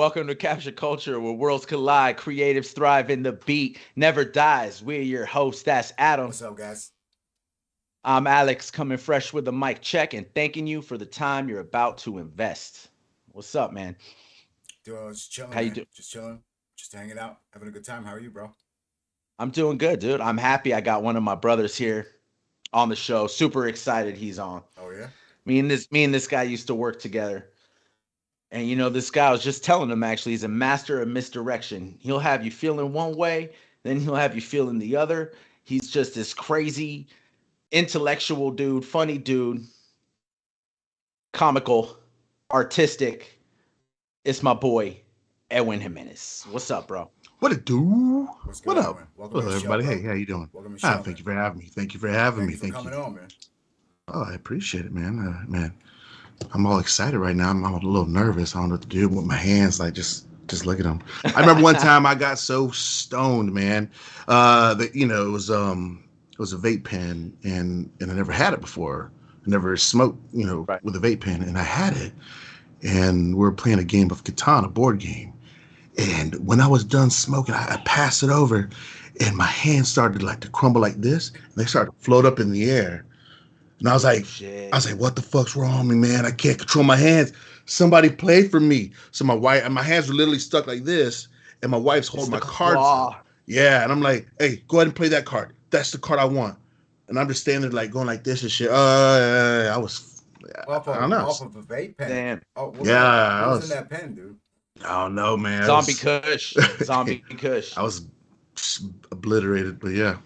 Welcome to Capture Culture, where worlds collide, creatives thrive, and the beat never dies. We're your hosts. That's Adam. What's up, guys? I'm Alex, coming fresh with a mic check and thanking you for the time you're about to invest. What's up, man? Dude, just chilling, How you man. do? Just chilling, just hanging out, having a good time. How are you, bro? I'm doing good, dude. I'm happy I got one of my brothers here on the show. Super excited he's on. Oh yeah. Me and this guy used to work together. And this guy, I was just telling him, actually, he's a master of misdirection. He'll have you feeling one way, then he'll have you feeling the other. He's just this crazy, intellectual dude, funny dude, comical, artistic. It's my boy, Edwin Jimenez. What's up, bro? What it do? What's What good, up? Edwin? Welcome to Hello, the show, everybody. bro. Hey, how you doing? Welcome to the show, Thank man. you for having me. Thank you for having Thank me. you for Thank coming you. on, man. Oh, I appreciate it, man. Man, I'm all excited right now. I'm a little nervous. I don't know what to do with my hands. Like, just look at them. I remember one time I got so stoned, man. That it was a vape pen, and I never had it before. I never smoked, Right. with a vape pen, and I had it, and we were playing a game of Catan, a board game. And when I was done smoking, I passed it over, and my hands started like to crumble like this, and they started to float up in the air. And Oh shit. what the fuck's wrong with me, man? I can't control my hands. Somebody played for me. So my hands were literally stuck like this, and my wife's It's holding the my cards up. claw. Yeah, and I'm like, hey, go ahead and play that card. That's the card I want. And I'm just standing there like going like this and shit. I was, Off I don't of know. off of a vape pen. Damn. Oh, what Yeah, kind of I what was in was. that pen, dude? I don't know, man. Zombie Kush. Zombie Kush. I was obliterated, but yeah,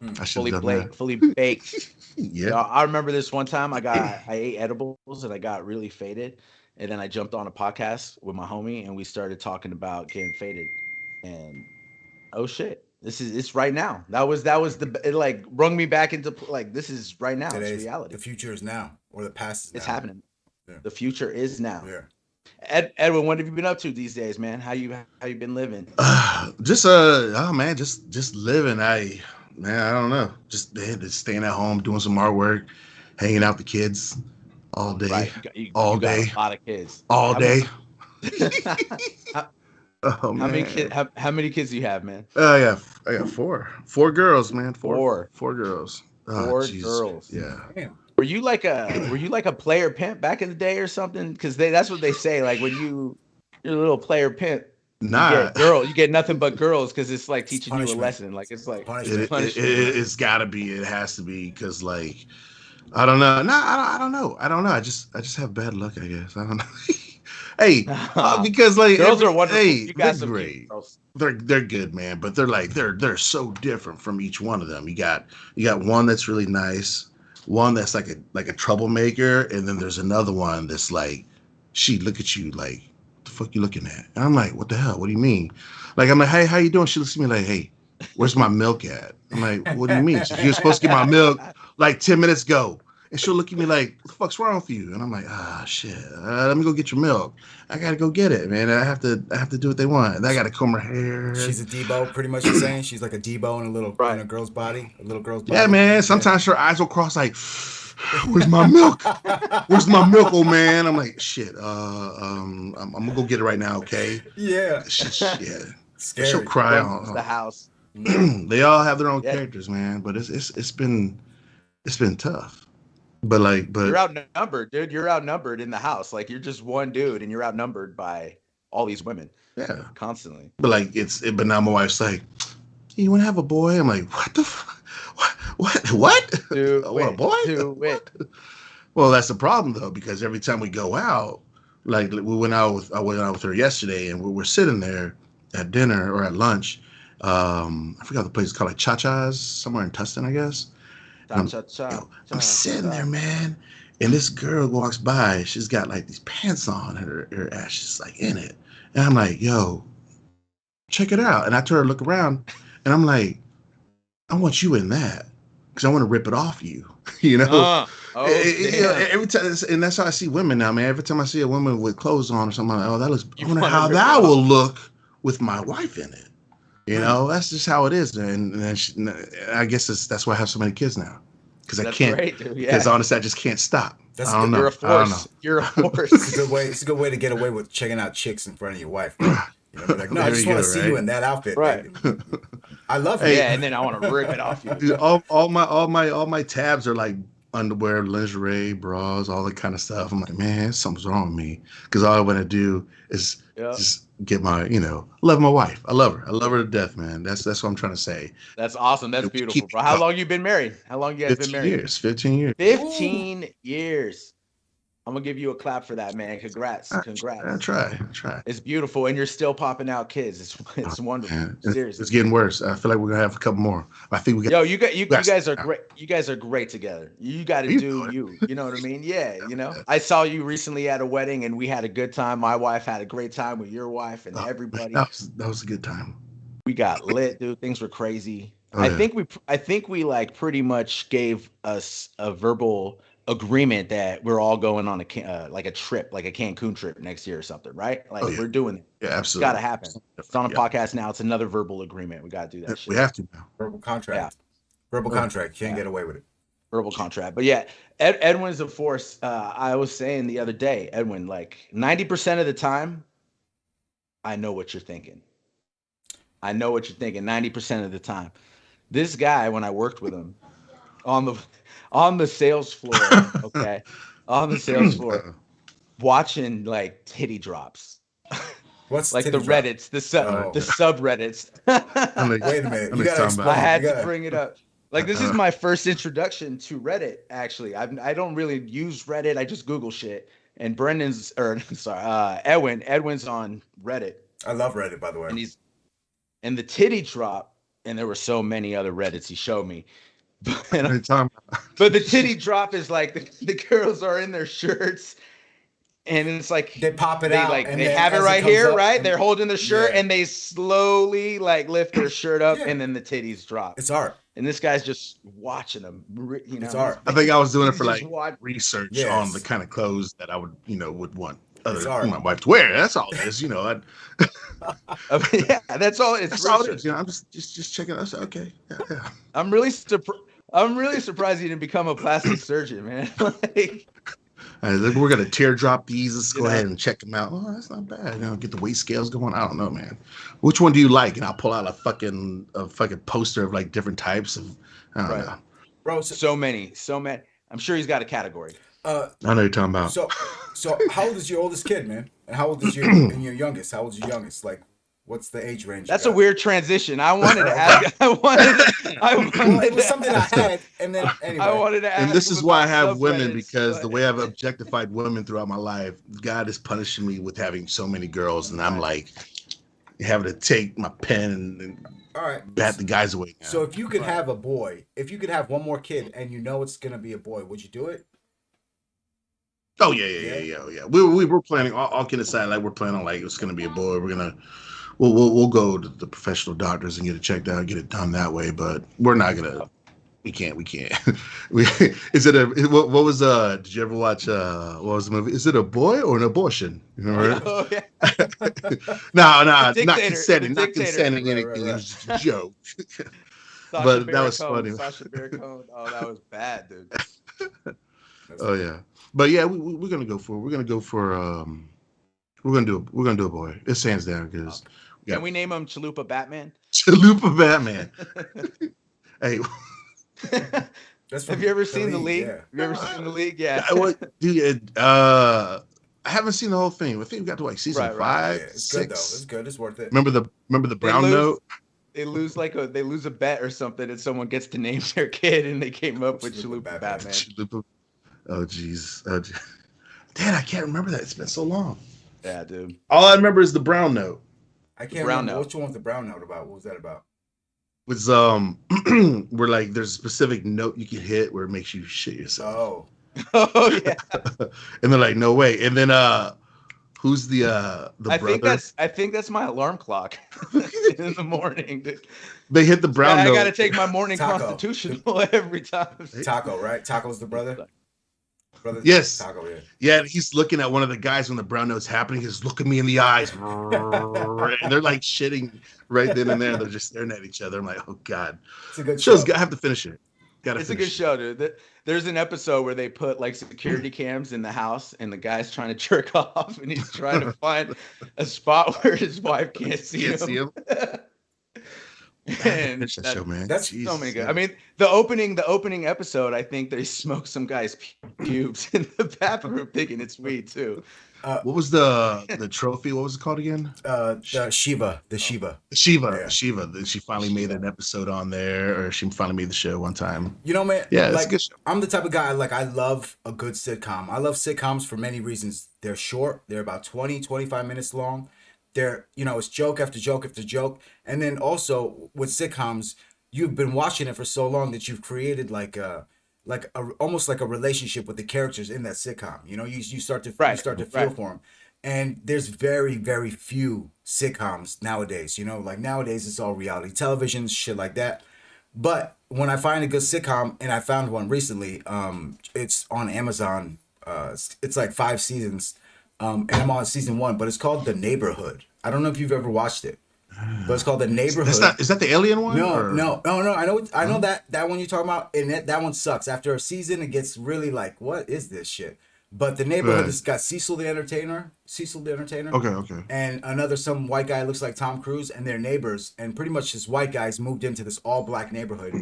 Hmm. I should Fully have done that. baked, fully baked. Yeah. I remember this one time I ate edibles and I got really faded, and then I jumped on a podcast with my homie and we started talking about getting faded, and oh shit, it's right now. That was it, like rung me back into like this is right now. It's Today's reality. the future is now, or the past is It's now. happening. Yeah. The future is now. Yeah. Edwin, what have you been up to these days, man? How you been living? Just oh man, just living. I don't know. Just staying at home, doing some artwork, hanging out with the kids all day, Right, you all got a day, lot of kids. all How many? day. how, Oh how many kids? man. How many kids do you have, man? I got four girls, man. Four. Four girls. Oh Four jeez. girls. Yeah. Damn. Were you like a player pimp back in the day or something? Because that's what they say. Like when you're a little player pimp, Nah. you get nothing but girls because it's like It's teaching you a punishment. lesson. Like it's like it's It, Punishment. it, punishment. it it's gotta be. It has to be because like I don't know. No, I don't know. I don't know. I just have bad luck. I guess I don't know. Hey, because like Girls are wonderful. hey, You they're got some cute great. girls. They're good, man. But they're so different from each one of them. You got one that's really nice, one that's like a troublemaker, and then there's another one that's like she look at you like the fuck you looking at, and I'm like, what the hell? What do you mean? Like I'm like, hey, how you doing? She looks at me like, hey, where's my milk at? I'm like, what do you mean? She, you're supposed to get my milk like 10 minutes ago. And she'll look at me like, what the fuck's wrong with you? And I'm like, shit. Let me go get your milk. I gotta go get it, man. I have to do what they want. And I gotta comb her hair. She's a Debo, pretty much. You're saying she's like a Debo in Right. a girl's body, a little girl's Yeah, body. man. Yeah. Sometimes her eyes will cross like, where's my milk? Where's my milk, old man? I'm like, shit. I'm gonna go get it right now, okay? Yeah. Yeah. She'll Scary. cry Runs the on. house. They all have their own Yeah, characters, man. But it's been tough. But you're outnumbered, dude. You're outnumbered in the house. Like you're just one dude, and you're outnumbered by all these women yeah. constantly. But like but now my wife's like, "Hey, you want to have a boy?" I'm like, "What the? What? Do I want a it. boy?" Do it. Well, that's the problem though, because every time we go out, like I went out with her yesterday, and we're sitting there at dinner or at lunch. I forgot the place is called, like Cha Cha's somewhere in Tustin, I guess. And Cha cha cha I'm cha sitting there, cha. man, and this girl walks by. She's got like these pants on, and her ass is like in it, and I'm like, "Yo, check it out." And I turn to look around, and I'm like, I want you in that because I want to rip it off you. you know, Oh damn. every time, and that's how I see women now, man. Every time I see a woman with clothes on or something, I'm like, oh, that looks. I You wonder want to how rip it that off? will look with my wife in it. Hmm. That's just how it is, and then I guess that's why I have so many kids now because I That's can't. great, dude. Because Yeah. honestly, I just can't stop. That's I don't You're know. a force. You're a force. It's a good way. It's a good way to get away with checking out chicks in front of your wife, bro. You know, be like, no, I There just you want to go, see you right? in that outfit, Right. baby. I love you. Hey, Yeah, and then I want to rip it off you. dude, all my tabs are like underwear, lingerie, bras, all that kind of stuff. I'm like, man, something's wrong with me because all I want to do is Yeah. just get my, love my wife. I love her. I love her to death, man. That's what I'm trying to say. That's awesome. That's We beautiful, keep bro. it How going. long you been married? How long you guys been 15 married? years. 15 years. Ooh. 15 years. I'm gonna give you a clap for that, man. Congrats. I Congrats. try. I try. It's beautiful, and you're still popping out kids. It's wonderful. Man, it's Seriously. getting worse. I feel like we're gonna have a couple more. I think we got. Yo, you We got guys are great. You guys are great together. You got to you do know it. you. You know what I mean? Yeah. Yeah. I saw you recently at a wedding, and we had a good time. My wife had a great time with your wife and Oh, man, everybody. that was a good time. We got lit, dude. Things were crazy. Oh yeah. I think we like pretty much gave us a verbal agreement that we're all going on like a trip, like a Cancun trip next year or something, right? Oh Like yeah. we're doing it. Yeah. It's got to Absolutely. happen. Something It's on different. a Yeah. podcast now. It's another verbal agreement. We got to do that We shit. have to now. Verbal Yeah, contract. Verbal contract. You can't yeah, get away with it. verbal contract. But yeah, Edwin's a force. I was saying the other day, Edwin, like 90% of the time, I know what you're thinking. I know what you're thinking 90% of the time. This guy, when I worked with him on the on the sales floor, okay, on the sales floor, watching like titty drops, What's like the titty drop? Reddits, Oh, the subreddits. I know, wait a minute. I You know you're gotta talking I about. explain. You had to gotta. bring it up. Like this is Uh, my first introduction to Reddit. Actually, I don't really use Reddit. I just Google shit. And Brendan's or sorry, Edwin's on Reddit, I love Reddit, by the way. and he's and the titty drop. And there were so many other Reddits he showed me, I know but you're talking but the titty drop is like the girls are in their shirts, and it's like They pop it out, and they then have it as it right comes here, up, right? and They're holding the shirt, yeah, and they slowly like lift their shirt up, yeah, and then the titties drop. it's art. And this guy's just watching them. It's He's, art. I think I was doing it he's for just like watching. research on the Yes, kind of clothes that I would want it's other art. my wife to wear. That's all it is. Yeah, that's all. It's That's all it research. is. I'm just checking. I said, okay, yeah. I'm really surprised you didn't become a plastic surgeon, man. Like, We're gonna teardrop these. Let's you go know, ahead and check them out. Oh, that's not bad. Get the weight scales going. I don't know, man. Which one do you like? And I'll pull out a fucking poster of like different types of. I don't right? know. Bro. So many, so many. I'm sure he's got a category. Uh, I know you're talking about. so how old is your oldest kid, man? And how old is your youngest? How old is your youngest? Like, what's the age range? That's a weird transition. I wanted to ask. Well, it was something I had, and then I anyway. wanted to ask. And this him is why I about have women, subreddits, because the but- way I've objectified women throughout my life, God is punishing me with having so many girls, and I'm like having to take my pen and All right. bat the guys away now. So if you could Right. have a boy, if you could have one more kid, and you know it's gonna be a boy, would you do it? Oh yeah. We're planning all kidding aside, like we're planning on like it's gonna be a boy. We'll go to the professional doctors and get it checked out, get it done that way. But we're not gonna. We can't. Is it a what was Did you ever watch what was the movie? Is it a boy or an abortion? You remember it? Oh, yeah. No, not Dictator, consenting, the not dictator. consenting Right, anything. right. It was just a joke. Sasha But that Baron was Cohen, funny. Sasha Baron Cohen. Oh, that was bad, dude. Oh yeah, but yeah, we're gonna go for we're gonna do a boy. It's hands down because Can we name him Chalupa Batman? Chalupa Batman. Hey, That's Have from you ever seen The League? Yeah. Have you ever seen The League? Yeah. dude, I haven't seen the whole thing. I think we got to like season Right. five, Yeah, it's 6. good though. It's good. It's worth it. Remember the brown lose. note? They lose they lose a bet or something, and someone gets to name their kid, and they came up with Chalupa Chalupa Batman. Batman. Chalupa. Oh jeez. Dad, I can't remember that. It's been so long. Yeah, dude. All I remember is the brown note. I can't brown remember note. which one was the brown note about. What was that about? Was where like there's a specific note you can hit where it makes you shit yourself. Oh, Oh yeah. And they're like, no way. And then who's the I brother? think that's my alarm clock in the morning. Dude. They hit the brown I note. gotta take my morning Taco. constitutional every time. Taco, right? Taco's the brother. Brother. Yes. Taco. Yeah. Yeah, and he's looking at one of the guys when the brown note's happening. He's looking me in the eyes. And they're like shitting right then and there. They're just staring at each other. I'm like, oh God. It's a good Show's show. I have to finish it. Gotta It's a good finish it. show, dude. There's an episode where they put like security cams in the house, and the guy's trying to jerk off, and he's trying to find a spot where his wife can't see Can't see him. him. I gotta And finish that show, that man. That's so many Jesus. good. I mean, the opening episode, I think they smoked some guy's pubes in the bathroom, thinking it's weed too. uh What was the trophy? What was it called again? the Shiva, the Oh, Shiva. Shiva. Yeah. Shiva. That she the finally made Shiva. an episode on there, or she finally made the show one time. You know, man, Yeah, it's a like good show. I'm the type of guy, like I love a good sitcom. I love sitcoms for many reasons. They're short, they're about 20, 25 minutes long. They're, it's joke after joke after joke. And then also with sitcoms, you've been watching it for so long that you've created like a almost like a relationship with the characters in that sitcom. You Right, start to feel right. for them. And there's very, very few sitcoms nowadays. Like nowadays it's all reality television, shit like that. But when I find a good sitcom, and I found one recently, it's on Amazon. It's like 5 seasons, and I'm on season one. But it's called The Neighborhood. I don't know if you've ever watched it, but it's called The That's Neighborhood. not. Is that the alien one No, or? no, no, no. I know Huh? that one you're talking about, and that one sucks. After a season, it gets really like, what is this shit? But The Neighborhood Right. has got Cecil the Entertainer, Okay. Okay. and another some white guy looks like Tom Cruise, and they're neighbors, and pretty much this white guy's moved into this all black neighborhood,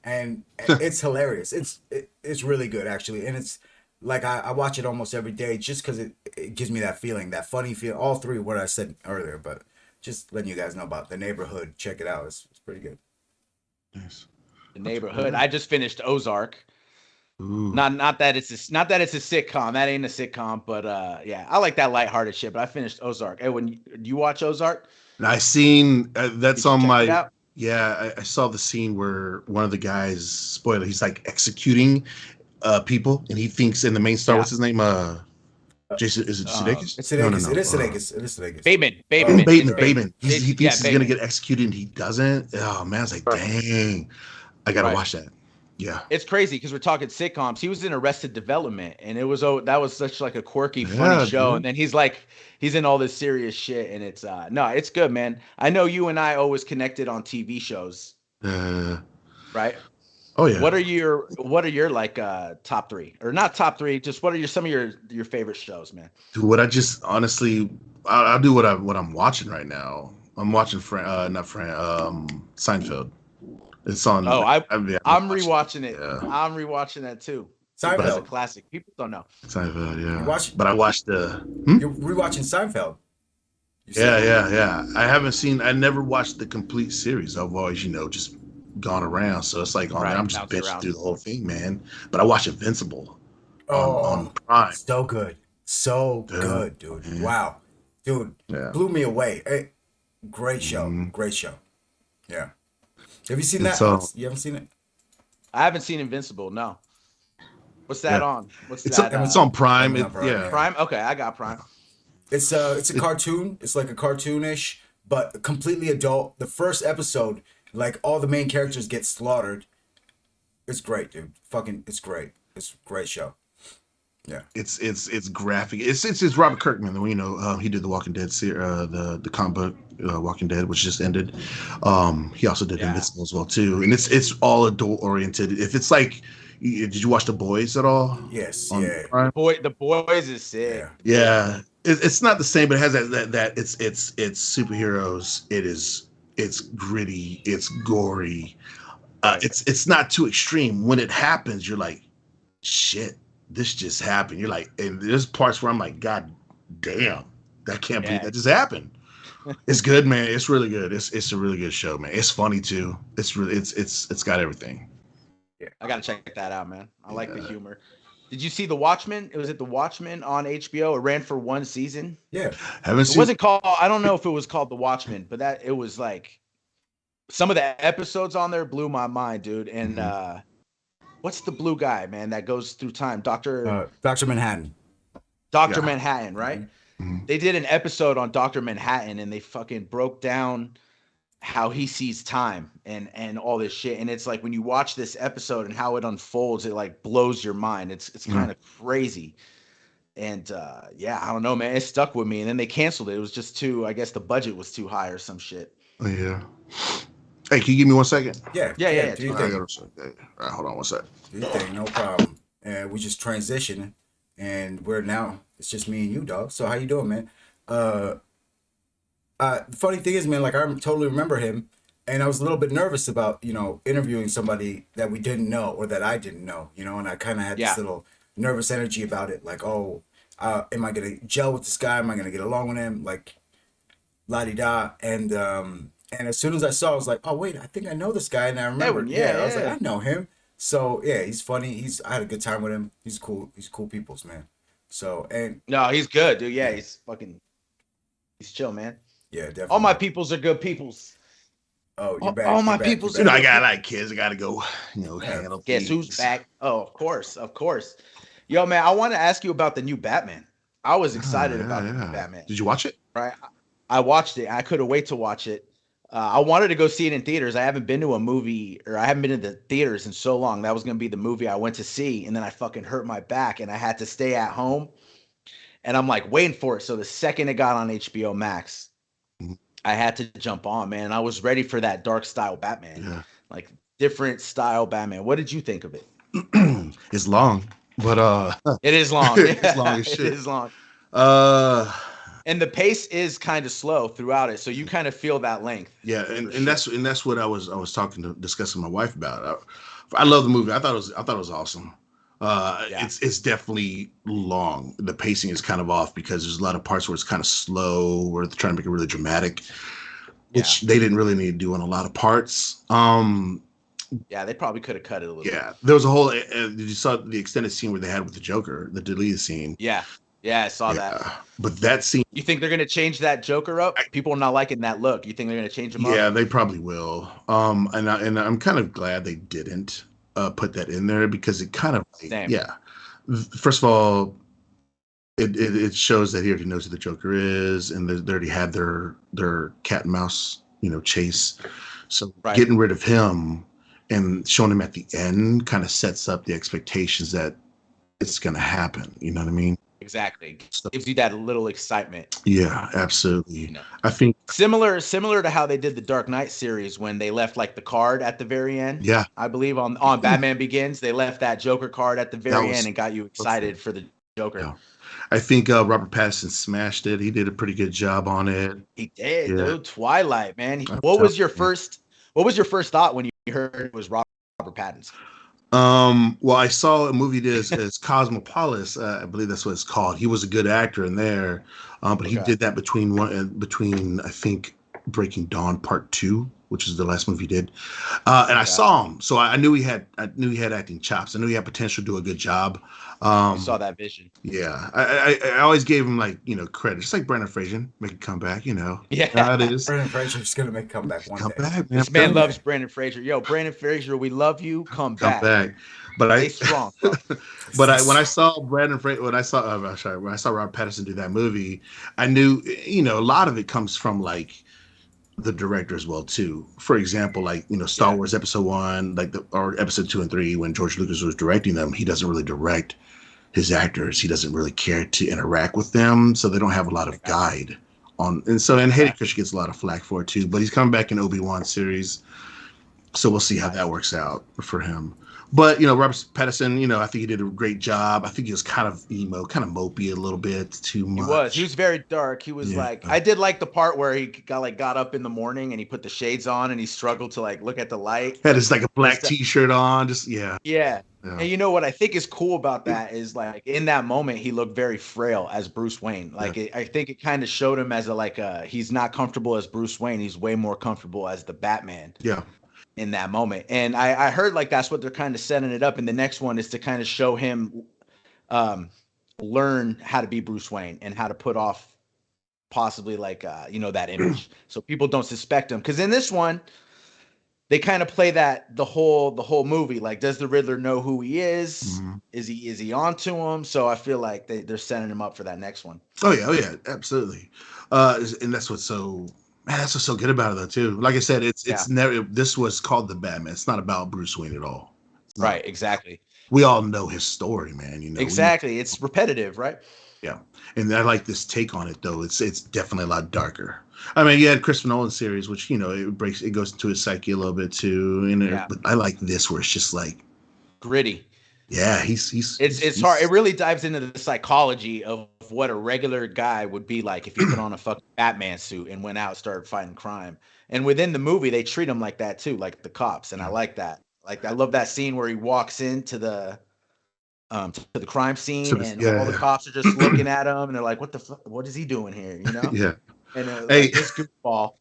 and it's hilarious. It's really good actually, and it's like I watch it almost every day just because it gives me that feeling, that funny feel. All three what I said earlier, but just letting you guys know about The Neighborhood. Check it out. It's pretty good. Nice. The I'll check that Neighborhood. out. I just finished Ozark. Ooh. Not that it's a sitcom. That ain't a sitcom, but yeah, I like that lighthearted shit. But I finished Ozark. Hey, when you watch Ozark, And I seen that's did you on check it my. out? Yeah, I saw the scene where one of the guys, spoiler, he's like executing people, and he thinks in the main star, Yeah. what's his name? Jason, is it Sudeikis? It's No, no, Sudeikis. It no. is Sudeikis. It is Sudeikis. Bateman. Uh, Bateman. It's Bateman, uh, Bateman. Bateman. He Yeah, thinks he's gonna Bateman. get executed, and he doesn't. Oh man, I was like, Right. dang, I gotta Right. watch that. Yeah, It's crazy because we're talking sitcoms. He was in Arrested Development, and it was that was such like a quirky, funny yeah, show. And dude. then he's in all this serious shit, and it's no, it's good, man. I know you and I always connected on TV shows, Uh, right? oh What yeah. are your like top three, or not top three? Just what are some of your favorite shows, man? Dude, what I just honestly, I'll do what I'm watching right now. I'm watching not Seinfeld. It's on. Oh, I've I'm watched it. rewatching it. Yeah, I'm rewatching that too. That's a but Seinfeld. classic. People don't know. Seinfeld. You Yeah, watch. but I watched the. Hmm? You're rewatching Seinfeld. You Yeah, said. yeah, yeah. I haven't seen. I never watched the complete series. I've always, just gone around. So it's like on there. Right, I'm just bounce bitching around. through the whole thing, man. But I watched Invincible on Oh, Prime. so good. So Yeah, good, dude. man. Wow. Dude, Yeah. blew me away. Great show. Mhm. Great show. Yeah. Have you seen It's that, Alex? You haven't seen it? I haven't seen Invincible. No. What's that Yeah. on? What's It's that? it's on Prime. Amazon Prime, Yeah. yeah. Prime. Okay, I got Prime. It's a It, cartoon. It's like a cartoonish, but completely adult. The first episode, like all the main characters get slaughtered. It's great, dude. Fucking, it's great. It's a great show. Yeah. it's graphic. It's Robert Kirkman. He did the Walking Dead the comic book Walking Dead, which just ended. He also did Yeah. Invincible as well too, and it's all adult oriented. If it's like, did you watch The Boys at all Yes. on Yeah. Prime? The boys is sick. Yeah. Yeah, it's not the same, but it has that it's superheroes. It's gritty. It's gory. Right. It's not too extreme. When it happens, you're like, shit, this just happened. You're like, and there's parts where I'm like, God damn, that can't believe Yeah. that just happened. It's good, man. It's really good. It's a really good show, man. It's funny too. It's got everything. Yeah. I gotta check that out, man. I like the Yeah. humor. Did you see The Watchmen? It was at The Watchmen on HBO. It ran for one season. Yeah. Haven't It seen. wasn't called. I don't know if it was called The Watchmen, but that it was like some of the episodes on there blew my mind, dude. And Mhm. what's the blue guy, man, that goes through time? Dr. Manhattan. Dr. Yeah. Manhattan, right? Mhm. They did an episode on Dr. Manhattan, and they fucking broke down how he sees time and all this shit. And it's like when you watch this episode and how it unfolds, it like blows your mind. It's Mhm. kind of crazy. And yeah, I don't know, man. It stuck with me. And then they canceled it. It was just too, I guess the budget was too high or some shit. Oh, yeah. Hey, can you give me 1 second? Yeah, Yeah, yeah, yeah. yeah. Do your All right, I thing. got a second. All right, hold on 1 second. Do your thing. No problem. And we just transitioning, and we're now. It's just me and you, dog. So how you doing, man? Uh, the funny thing is, man, like I totally remember him, and I was a little bit nervous about interviewing somebody that we didn't know or that I didn't know, and I kind of had this Yeah. little nervous energy about it, like, oh, am I gonna gel with this guy? Am I gonna get along with him? Like, la di da, and as soon as I saw, I was like, oh wait, I think I know this guy, and I Edwin, remembered, yeah, yeah, I was like, yeah. I know him. So yeah, he's funny. I had a good time with him. He's cool peoples, man. So and No, he's good, dude. Yeah, yeah, he's chill, man. yeah, All my definitely. peoples are good peoples. Oh, you're All back. You're my back. You're peoples You are know, back. I good got people. like kids. I got to go, Yeah, handle Guess who's things. back? Oh, of course, of course. Yo, man, I want to ask you about the new Batman. I was Yeah, excited yeah, about the new yeah. Batman. Did you watch it? Right? I watched it. I couldn't wait to watch it. I wanted to go see it in theaters. I haven't been to a movie, or I haven't been to the theaters in so long. That was gonna be the movie I went to see, and then I fucking hurt my back, and I had to stay at home. And I'm like waiting for it. So the second it got on HBO Max, Mhm. I had to jump on, man. I was ready for that dark style Batman, Yeah. like different style Batman. What did you think of it? It's long, but It is long. it's long Yeah, as it shit. is long. Uh, And the pace is kind of slow throughout it. So you kind of feel that length yeah, for and sure. that's what I was talking to discussing with my wife about. I love the movie. I thought it was awesome. Yeah. It's definitely long. The pacing is kind of off because there's a lot of parts where it's kind of slow, where they're trying to make it really dramatic, Yeah. which they didn't really need to do in a lot of parts. Yeah. They probably could have cut it a little bit. Yeah, there was a whole. You saw the extended scene where they had with the Joker, the deleted scene. Yeah. Yeah. I saw that. Yeah, but that scene, You think they're going to change that Joker up? People are not liking that look. You think they're going to change him yeah, up? they probably will. And I'm kind of glad they didn't put that in there because it kind of, Same. yeah. First of all, it shows that he already knows who the Joker is, and they already had their cat and mouse, chase. So Right. getting rid of him and showing him at the end kind of sets up the expectations that it's going to happen. You know what I mean? Exactly. So Gives you that little excitement, yeah, absolutely. you know. I think Similar to how they did the Dark Knight series when they left like the card at the very end. yeah, I believe on Batman Begins, they left that Joker card at the that very end was and got you perfect. excited for the Joker. Yeah. I think Robert Pattinson smashed it. He did a pretty good job on it. He did, Yeah, dude. Twilight, man. I'm What telling was your you. first thought when you heard it was Robert Pattinson? Well, I saw a movie as Cosmopolis. I believe that's what it's called. He was a good actor in there, but he Okay. did that between I think Breaking Dawn Part Two, which is the last movie he did. And I Okay. saw him, so I knew he had acting chops. I knew he had potential to do a good job. You saw Um, that vision. yeah, I always gave him like credit, just like Brandon Fraser, make a comeback. Yeah. How it is. Brendan Fraser's gonna make a comeback one Come day. back, man. I'm This man telling you, loves Brandon Fraser. Yo, Brandon Fraser, we love you. Come come back. back. But Stay strong, bro. but when I saw Brandon Fraser, when I saw Rob Pattinson do that movie, I knew, a lot of it comes from like the director as well too. For example, like Star Yeah. Wars Episode One, or Episode Two and Three, when George Lucas was directing them, he doesn't really direct his actors. He doesn't really care to interact with them, so they don't have a lot I of got you. guide on. And Hayden Okay. Christensen gets a lot of flack for it too. But he's coming back in Obi-Wan series, so we'll see how that Nice. works out for him. But Robert Pattinson, I think he did a great job. I think he was kind of emo, kind of mopey a little bit too He was. He much. was very dark. He was Yeah, like, I did like the part where he got up in the morning and he put the shades on and he struggled to like look at the light had his like a and black stuff. T-shirt on. Just yeah, Yeah. yeah, And you know what I think is cool about that is like in that moment he looked very frail as Bruce Wayne. yeah, I think it kind of showed him as he's not comfortable as Bruce Wayne. He's way more comfortable as the Batman yeah, in that moment. And I heard like that's what they're kind of setting it up. And the next one is to kind of show him um learn how to be Bruce Wayne and how to put off possibly like that image so people don't suspect him because in this one they kind of play that the whole movie like does the Riddler know who he is? mhm. Is he onto him? So I feel like they're setting him up for that next one. Oh yeah, absolutely. And that's what's so good about it though too. Like I said, Yeah, it's never. This was called the Batman. It's not about Bruce Wayne at all. It's not. right, exactly. We all know his story, man. We know. Exactly, it's repetitive, right? Yeah, and I like this take on it though. It's definitely a lot darker. I mean, you had Christopher Nolan series, which it goes into his psyche a little bit too, Yeah, but I like this where it's just like, gritty. yeah, It's hard. It really dives into the psychology of what a regular guy would be like if he put on a fucking Batman suit and went out and started fighting crime. And within the movie, they treat him like that too, like the cops. And I like that. Like I love that scene where he walks into to the crime so scene this, and all the yeah, cops are just looking at him and they're like, "What the fuck? What is he doing here?" You know? yeah. And Hey, like this goofball.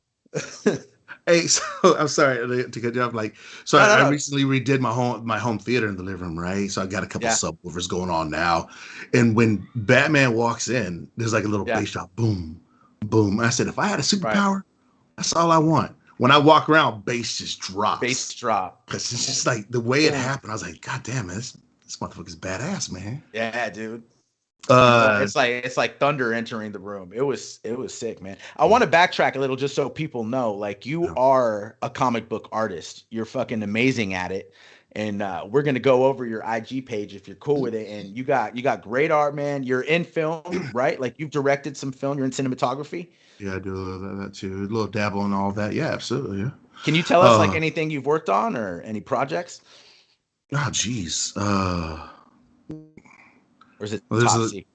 hey, so I'm sorry to cut you off. Like, so No, no, I no. recently redid my home theater in the living room, right? So I got a couple Yeah, subwoofers going on now, and when Batman walks in, there's like a little yeah, bass drop, boom, boom. I said, if I had a right. superpower, that's all I want. When I walk around, bass just Bass drops drop. because it's just like the way it Boom. happened. I was like, God damn, man, this motherfucker's badass, man. Yeah, dude. Uh, It's like thunder entering the room. It was sick, man. I want to backtrack a little just so people know, like you yeah, are a comic book artist. You're fucking amazing at it. And we're gonna go over your IG page if you're cool with it. And you got great art, man. You're in film, right? Like you've directed some film. You're in cinematography. yeah, I do a little of that too, a little dabble and all that. Yeah, absolutely, yeah. Can you tell us like Uh, anything you've worked on or any projects, oh, geez. or is it Well, there's top a secret?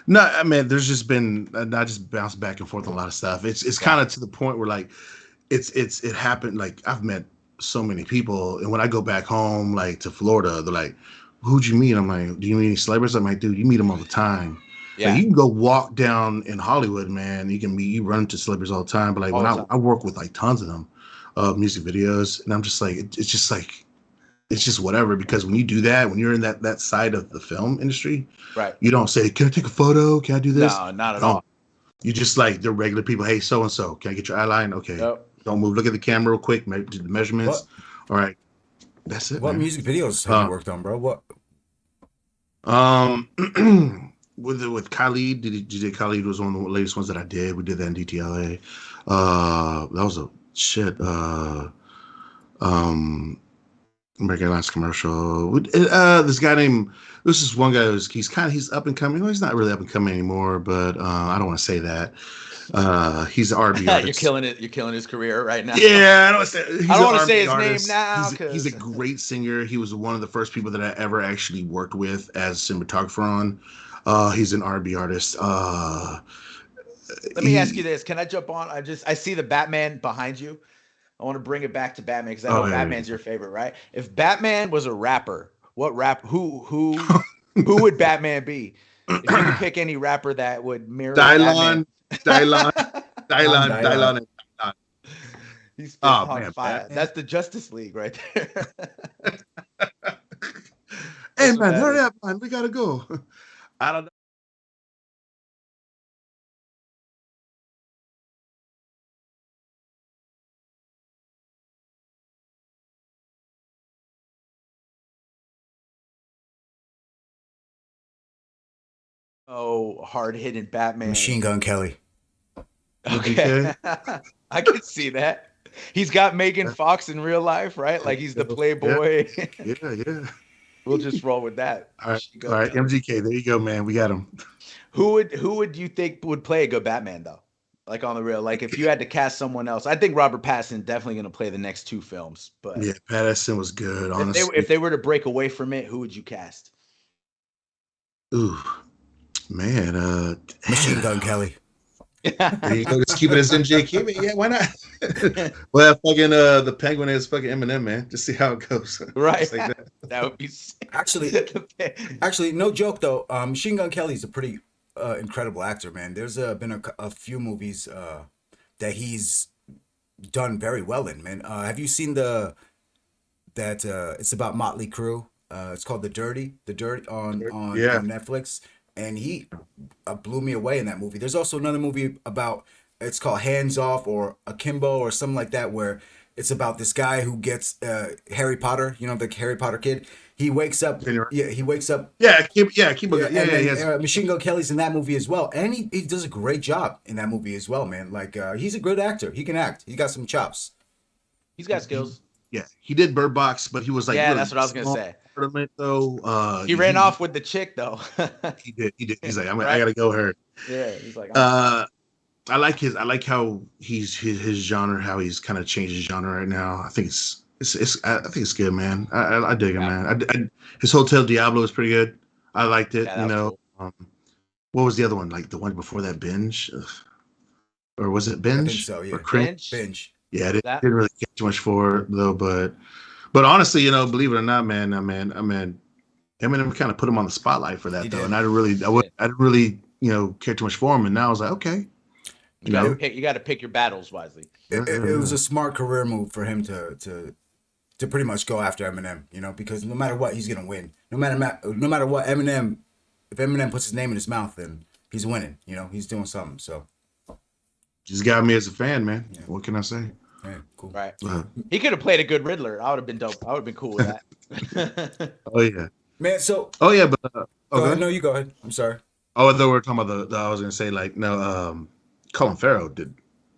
no. I mean, there's just been I just bounced back and forth on a lot of stuff. It's Yeah, kind of to the point where like it happened. Like I've met so many people, and when I go back home, like to Florida, they're like, "Who'd you meet?" I'm like, "Do you meet any celebrities?" I'm like, "Dude, you meet them all the time." Like yeah, you can go walk down in Hollywood, man. You run into celebrities all the time. But like when all the I time. work with like tons of them, music videos, and I'm just like, it's just like it's just whatever because when you do that, when you're in that side of the film industry, Right. you don't say, "Can I take a photo? Can I do this?" No, not You at don't. all. You just like the regular people. Hey, so and so, can I get your eyeline? Okay, Yep. don't move. Look at the camera real quick. Do the measurements. What All right, that's it, what man. music videos have you Uh, worked on, bro? What um, with Khalid, DJ Khalid was one of the latest ones that I did. We did that in DTLA. That was a shit. Um, American Airlines commercial. This guy named this is one guy he's up and coming. Well, he's not really up and coming anymore, but I don't want to say that. He's an R&B You're artist. killing it. You're killing his career right now. Yeah, I don't want to say I he's don't an want to say R&B his name artist. now He's a because great singer. He was one of the first people that I ever actually worked with as a cinematographer on. He's an R&B artist. let me ask you He this. Can I jump on? I see the Batman behind you. I want to bring it back to Batman because I know oh yeah, Batman's your favorite, right? If Batman was a rapper, what rap who would Batman be? If you could yeah. pick any rapper that would mirror Batman. Dylon, Dylon, I'm Dylon, Dylan. Dylon, and Dylon. He spits Oh hot man, fire. Batman. That's the Justice League right there. Hey That's what man, that hurry is. up, man. We gotta go. I don't Oh, hard hitting Batman. Machine Gun Kelly. Okay. MGK. I can see that. He's got Megan Fox in real life, right? Like he's the Yeah, playboy. yeah, yeah. We'll just roll with that. All right, Machine all Gun right. Kelly. MGK. There you go, man. We got him. Who would you think would play a good Batman though? Like on the real, like if you had to cast someone else, I think Robert Pattinson definitely going to play the next two films. But Yeah, Patterson was good, if honestly. they were to break away from it, who would you cast? Ooh, man. Machine Gun Kelly. There you go. Just keep it as MJK. Man. Yeah, why not? Well, fucking the Penguin is fucking Eminem, man. Just see how it goes. Right. Just like that. That would be sick. Actually, actually, no joke though. Machine Gun Kelly's a pretty incredible actor, man. There's been a few movies that he's done very well in, man. Have you seen the that it's about Motley Crue? It's called The Dirty Yeah. on Netflix, and he blew me away in that movie. There's also another movie about it's called Hands Off or Akimbo or something like that, where it's about this guy who gets Harry Potter, you know, the Harry Potter kid. He wakes up, yeah, he wakes up, Keep yeah, yeah, and yeah, then yes. Machine Gun Kelly's in that movie as well, and he does a great job in that movie as well, man. Like he's a good actor. He can act. He got some chops. He's got skills. Yeah, he did Bird Box, but he was like Yeah, really that's what I was gonna small say. part of it though. He ran off with the chick though. He did. He's like, I Right? gotta go her. Yeah, he's like, I'm out. Uh, I like how his genre, how he's kind of changed his genre right now. I think I think it's good, man. I dig him, Yeah, man. His Hotel Diablo is pretty good. I liked it. yeah, You that was know, cool. what was the other one? Like the one before that, Binge, Ugh. Or was it I think Binge so. or Yeah, Cringe? Binge Yeah, I that. didn't really get too much for it though, but honestly, you know, believe it or not, man, Eminem kind of put him on the spotlight for he that though, and did. Did. I didn't really, you know, care too much for him, and now I was like, okay, You you gotta know, It, pick. You gotta pick your battles wisely. yeah, yeah, it was yeah. a smart career move for him to pretty much go after Eminem, you know, because no matter what, he's gonna win. No matter what, Eminem, if Eminem puts his name in his mouth, then he's winning. You know, he's doing something. So Just got me as a fan, man. yeah, What can I say? yeah, cool. Right. Uh, He could have played a good Riddler. I would have been dope. I would have been cool with that. oh yeah, Man, so oh yeah, but go ahead. okay. No, you go ahead. I'm sorry. Oh, I thought we were talking about I was gonna say like no, Colin Farrell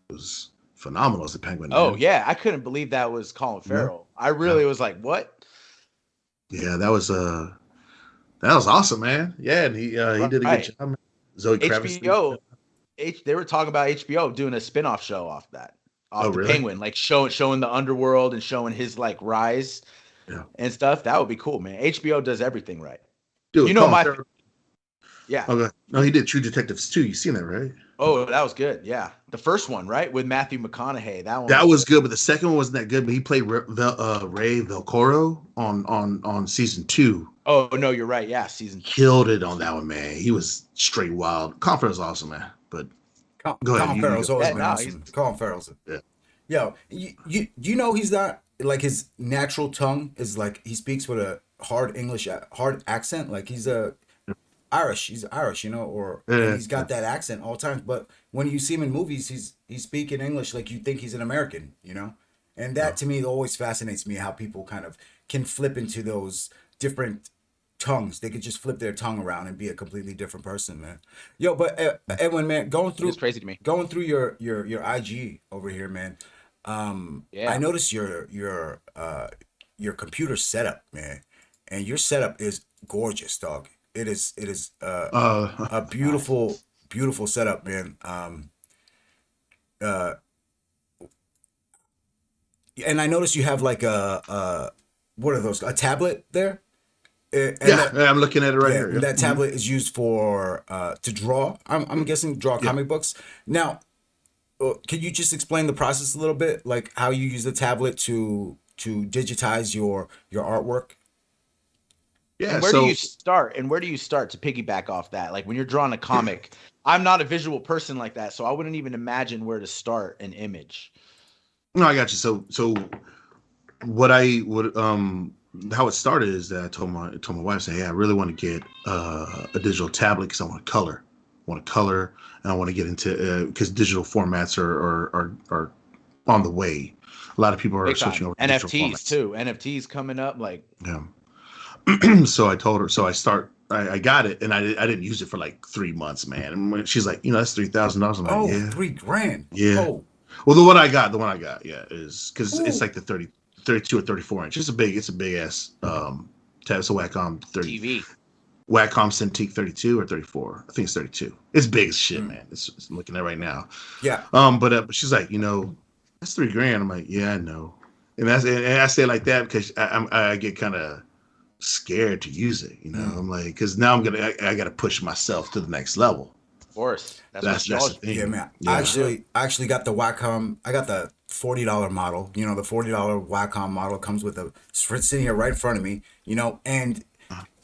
was phenomenal as the Penguin, Oh man. yeah, I couldn't believe that was Colin Yeah, Farrell. I yeah, really was like, what? yeah. That was awesome, man. Yeah, and he did a good Right. job. Man. Zoe Kravitz did a good job. HBO. They were talking about HBO doing a spin-off show off that, Oh, off the really? Penguin, like showing the underworld and showing his like rise Yeah. and stuff. That would be cool, man. HBO does everything right. You Dude, know Colin my Farrell. yeah. Okay. No, he did True Detectives too. You seen that, right? Oh, that was good. Yeah, the first one, right, with Matthew McConaughey. That one That was was good. good, but the second one wasn't that good. But he played Ray Velcoro on season two. Oh no, you're right. Yeah, season. Killed it on that one, man. He was straight wild. Colin Farrell's awesome, man. But go ahead, Colin you Farrell's go. always Yeah, been no, he's awesome. Colin Farrell's. Yeah. Yo, you know he's not like his natural tongue is like he speaks with a hard English hard accent. Like he's a Irish. He's Irish, you know, or and Yeah. he's got that accent all times. But when you see him in movies, he's speaking English like you think he's an American, you know. And that to me always fascinates me how people kind of can flip into those different tongues. They could just flip their tongue around and be a completely different person, man. Yo, but Edwin, man, it's crazy to me. going through your IG over here, man. I Yeah. noticed your computer setup, man, and your setup is gorgeous, dog. It is a Nice. beautiful setup, man. Uh, and I noticed you have like what are those? A tablet there, and Yeah, that yeah, I'm looking at it right yeah, here. and Yeah. that tablet is used for to draw. I'm guessing draw Yeah. comic books. Now, can you just explain the process a little bit, like how you use the tablet to digitize your artwork? Yeah. And where do you So start? And where do you start to piggyback off that? Like when you're drawing a comic, I'm not a visual person like that, so I wouldn't even imagine where to start an image. no, I got you. So what I would how it started is that I told my wife, say, hey, I really want to get a digital tablet because I want to color. I want to color and I want to get into because digital formats are on the way. A lot of people are Big switching time. over to digital NFTs formats. too. NFTs coming up. Like, Yeah. So I told her. So I got it, and I didn't use it for like 3 months, man. And when she's like, you know, that's $3,000. I'm like, Oh, yeah, 3 grand. yeah. Oh, Well, the one I got, yeah, is because it's ooh. like the 32 or 34 inch. It's a big ass tab. It's a Wacom 30, TV. Wacom Cintiq 32 or 34. I think it's 32. It's big as shit, Mm. man. I'm looking at it right now. Yeah. But she's like, you know, that's 3 grand. I'm like, yeah, I know. And I say it like that because I get kind of scared to use it. You know, Mm. I'm like, because now I got to push myself to the next level. Of course. That's what That's y'all the Yeah, thing. man. Yeah. I actually got the Wacom. I got the $40 model. You know, the $40 Wacom model comes with a it's sitting here right in front of me. You know, and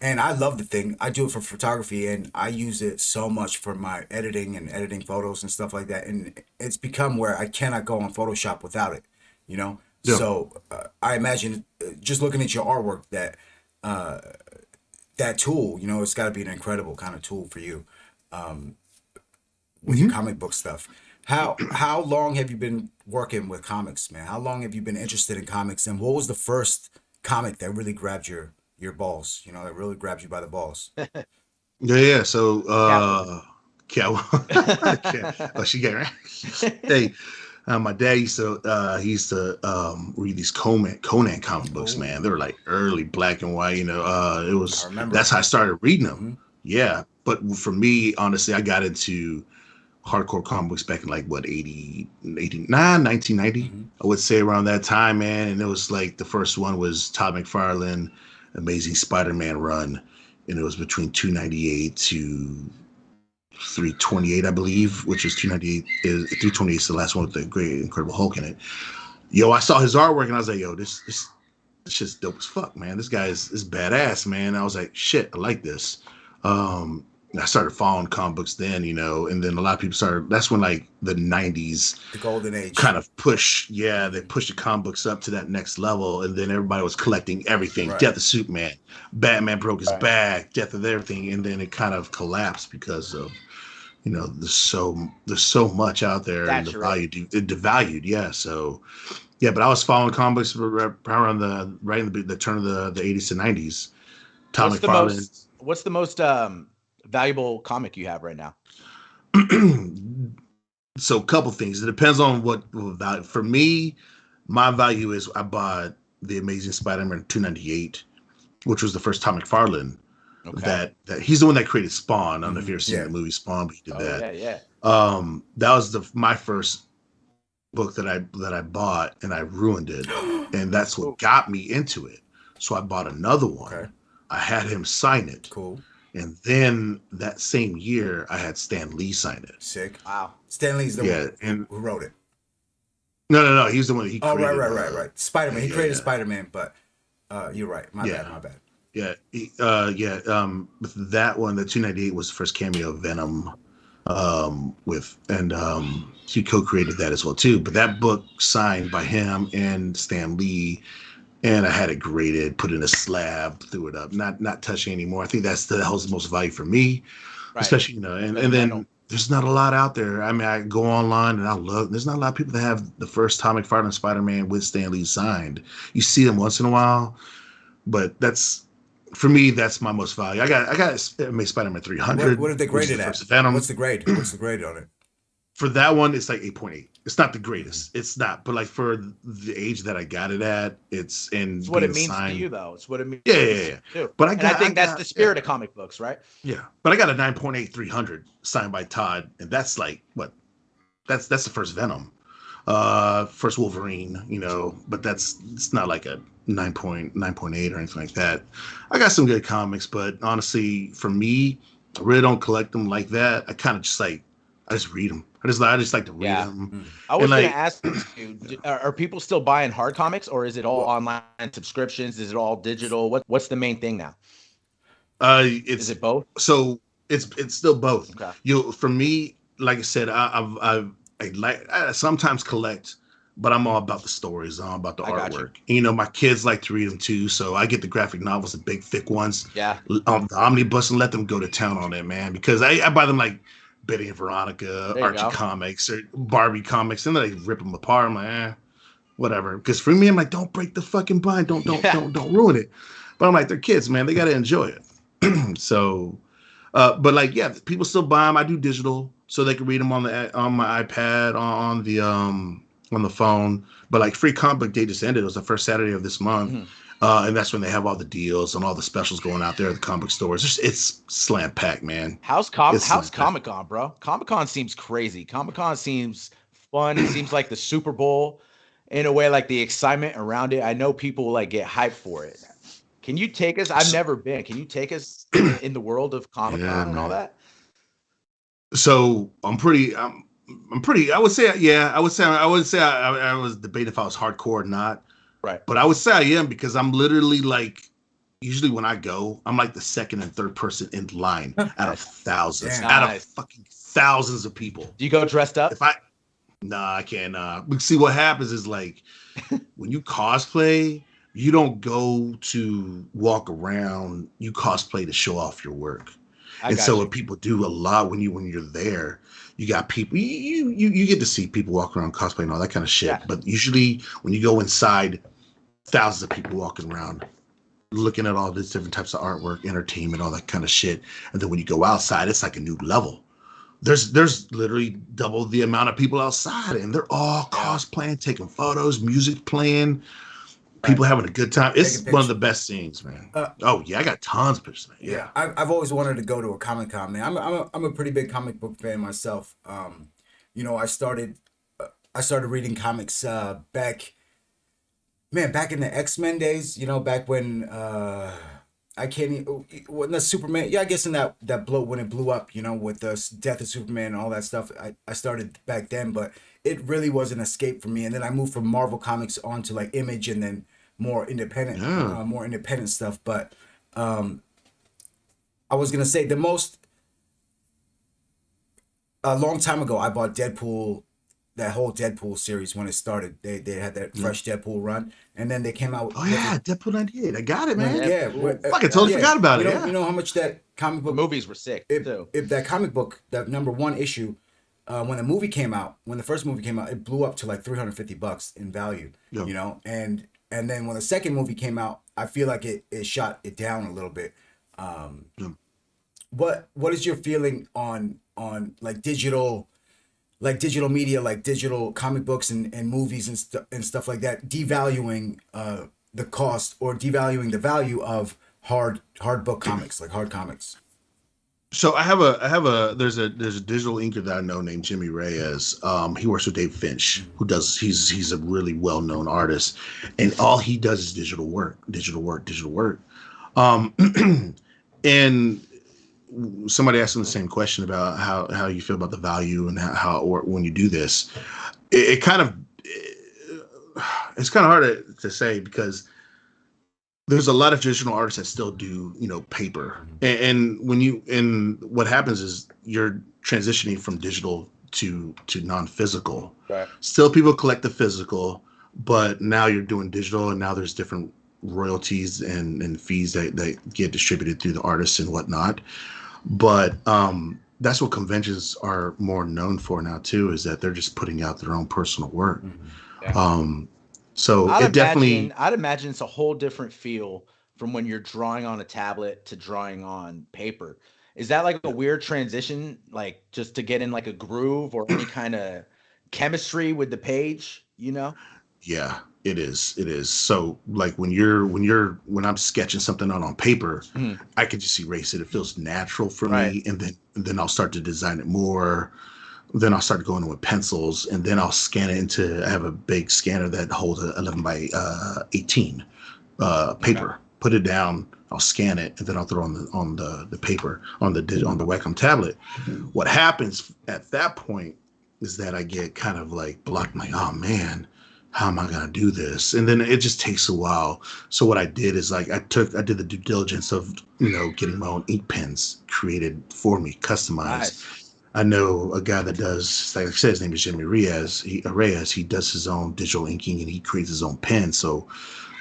I love the thing. I do it for photography, and I use it so much for my editing and editing photos and stuff like that. And it's become where I cannot go on Photoshop without it. You know, Yeah. so I imagine just looking at your artwork that that tool. You know, it's got to be an incredible kind of tool for you with your Hmm. comic book stuff. How long have you been working with comics, man? How long have you been interested in comics? And what was the first comic that really grabbed your balls? You know, that really grabbed you by the balls. Yeah, yeah. So, Catwoman. Cat, Cat, oh, she got right. Hey, My dad used to read these Conan comic books, Oh, man. They were like early black and white, it I was remember. that's how I started reading them. Mm-hmm. Yeah. But for me, honestly, I got into hardcore comic books back in like what 89, 1990. Mm-hmm. I would say around that time, man. And it was like the first one was Todd McFarlane Amazing Spider-Man run, and it was between 298 to 328, I believe, which is 298 is 328 is the last one with the great Incredible Hulk in it. Yo, I saw his artwork and I was like, yo, this shit's dope as fuck, man. This guy is badass, man. I was like, shit, I like this. Um, I started following comic books then, and then a lot of people started. That's when like the '90s The golden age. kind of they pushed the comic books up to that next level, and then everybody was collecting everything. Right. Death of Superman, Batman broke his back, Death of everything, and then it kind of collapsed because of there's so much out there and the Saturated. value it devalued. Yeah, so yeah, but I was following comics around right in the turn of the 80s to 90s. Tom McFarlane. What's the most valuable comic you have right now? So a couple things. It depends on what value. For me, my value is I bought the Amazing Spider-Man 298, which was the first Tom McFarlane. Okay. That he's the one that created Spawn. I don't know if Mm-hmm. you've ever seen Yeah. the movie Spawn, but he did Oh that. yeah, yeah. That was my first book that I bought, and I ruined it, and that's what Ooh. got me into it. So I bought another one. Okay. I had him sign it, Cool. and then that same year I had Stan Lee sign it. Sick. Wow. Stanley's the Yeah, one and who wrote it. no, he's the one that he Oh, right, created. right. Spider-Man. He Yeah, created yeah, Spider-Man, but you're right. My yeah, bad. My bad. yeah, yeah. With that one, the 298 was the first cameo of Venom. With and he co-created that as well too. But that book signed by him and Stan Lee, and I had it graded, put in a slab, threw it up, not touching anymore. I think that holds the most value for me, Right. especially and Sentimental. then there's not a lot out there. I mean, I go online and I look. There's not a lot of people that have the first Tom McFarlane Spider-Man with Stan Lee signed. You see them once in a while, but that's for me. That's my most value. I made Spider-Man What 300, have they which is the graded at? first Venom. What's the grade? What's the grade on it? For that one, it's like 8.8. It's not the Mm-hmm. greatest. It's not, but like for the age that I got it at, it's in It's what it being means to signed. you, though. It's what it means Yeah, yeah, yeah. too. But And I think that's the yeah, spirit of comic books, right? yeah. But I got a 9.8 300 signed by Todd, and that's like what? That's the first Venom, first Wolverine, But it's not like a 9.8 or anything like that. I got some good comics, but honestly, for me, I really don't collect them like that. I kind of just like I just read them. I just like to read Yeah. them, Mm. I and was going to like ask you, are people still buying hard comics, or is it all Well, online subscriptions? Is it all digital? What's the main thing now? Is it's it both? so it's still both. Okay. For me, like I said, I sometimes collect, but I'm all about the stories. I'm all about the I got you. artwork. My kids like to read them too, so I get the graphic novels, the big thick ones, Yeah. on the omnibus, and let them go to town on it, man. Because I buy them like Betty and Veronica, There you Archie go. comics, or Barbie comics, and then they rip them apart. I'm like, whatever. Because for me, I'm like, don't break the fucking bind. Don't don't Yeah. don't don't ruin it. But I'm like, they're kids, man. They got to enjoy it. So, but like, yeah, people still buy them. I do digital, so they can read them on my iPad, on the phone. But like, Free Comic Book Day just ended. It was the first Saturday of this month, Mhm. and that's when they have all the deals and all the specials going out there at the comic book stores. It's slam packed, man. How's It's slam packed. Comic Con, bro? Comic Con seems crazy. Comic Con seems fun. It seems like the Super Bowl in a way, like the excitement around it. I know people like get hyped for it. Can you take us? I've never been. Can you take us in the world of Comic Yeah, Con and all man. that? So I'm pretty. I would say, yeah. I would say I was debating if I was hardcore or not. Right. But I would say I am because I'm literally like, usually when I go, I'm like the second and third person in line out of Nice. thousands, Damn. out of Nice. fucking thousands of people. Do you go dressed up? If I, nah, I can't. But see, what happens is like when you cosplay, you don't go to walk around. You cosplay to show off your work. I And got so you. what people do a lot when you're there, you got people you get to see people walk around cosplay and all that kind of shit. Yeah. But usually when you go inside, thousands of people walking around looking at all these different types of artwork, entertainment, all that kind of shit. And then when you go outside, it's like a new level. there's literally double the amount of people outside, and they're all Yeah. cosplaying, taking photos, music playing, Right. people having a good time. Taking It's one of the pictures. best scenes, man. Uh, Oh yeah, I got tons of pictures, man. yeah, Yeah. I've always wanted to go to a Comic Con, man. I'm a pretty big comic book fan myself. You know, I started reading comics back, man, back in the X-Men days. You know, back when I can't even, when the Superman. Yeah, I guess in that blow when it blew up. You know, with the death of Superman and all that stuff. I started back then, but it really was an escape for me. And then I moved from Marvel Comics on to like Image, and then Yeah. more independent stuff. But I was gonna say the most a long time ago I bought Deadpool, that whole Deadpool series when it started. They had that Yeah. fresh Deadpool run, and then they came out Oh with yeah, it Deadpool 98. I got it, when man. yeah Deadpool. Fucking totally yeah. forgot about it. Yeah. You know how much that comic The book movies were sick too. if that comic book that number one issue when the movie came out, when the first movie came out, it blew up to like $350 in value, Yeah. you know, and then when the second movie came out, I feel like it shot it down a little bit. Um, Yeah. what is your feeling on like digital media, like digital comic books and movies and stuff like that, devaluing the cost or devaluing the value of hard book comics, like hard comics? So there's a digital inker that I know named Jimmy Reyes. He works with Dave Finch, Mhm. who does he's a really well known artist, and all he does is digital work, digital work, digital work. Um, and somebody asked him the same question about how you feel about the value and how or when you do this. It kind of it's kind of hard to say because there's a lot of traditional artists that still do paper, and when you and what happens is you're transitioning from digital to non-physical. Right. Still people collect the physical, but now you're doing digital, and now there's different royalties and fees that get distributed through the artists and whatnot. But that's what conventions are more known for now too, is that they're just putting out their own personal work. Mm-hmm. Yeah. um so I'd it imagine definitely. I'd imagine it's a whole different feel from when you're drawing on a tablet to drawing on paper. Is that like a weird transition, like just to get in like a groove or any kind of chemistry with the page, you know? Yeah, it is so like when I'm sketching something out on paper, Mhm. I can just erase it. It feels natural for Right. me, and then I'll start to design it more. Then I'll start going with pencils, and then I'll scan it into. I have a big scanner that holds a 11 by 18 Okay. paper. Put it down. I'll scan it, and then I'll throw on the paper on on the Wacom tablet. What happens at that point is that I get kind of like blocked. I'm like, oh man, how am I gonna do this? And then it just takes a while. So what I did is like I did the due diligence of getting my own ink pens created for me, customized. Nice. I know a guy that does, like I said, his name is Jimmy Reyes. He does his own digital inking and he creates his own pen. So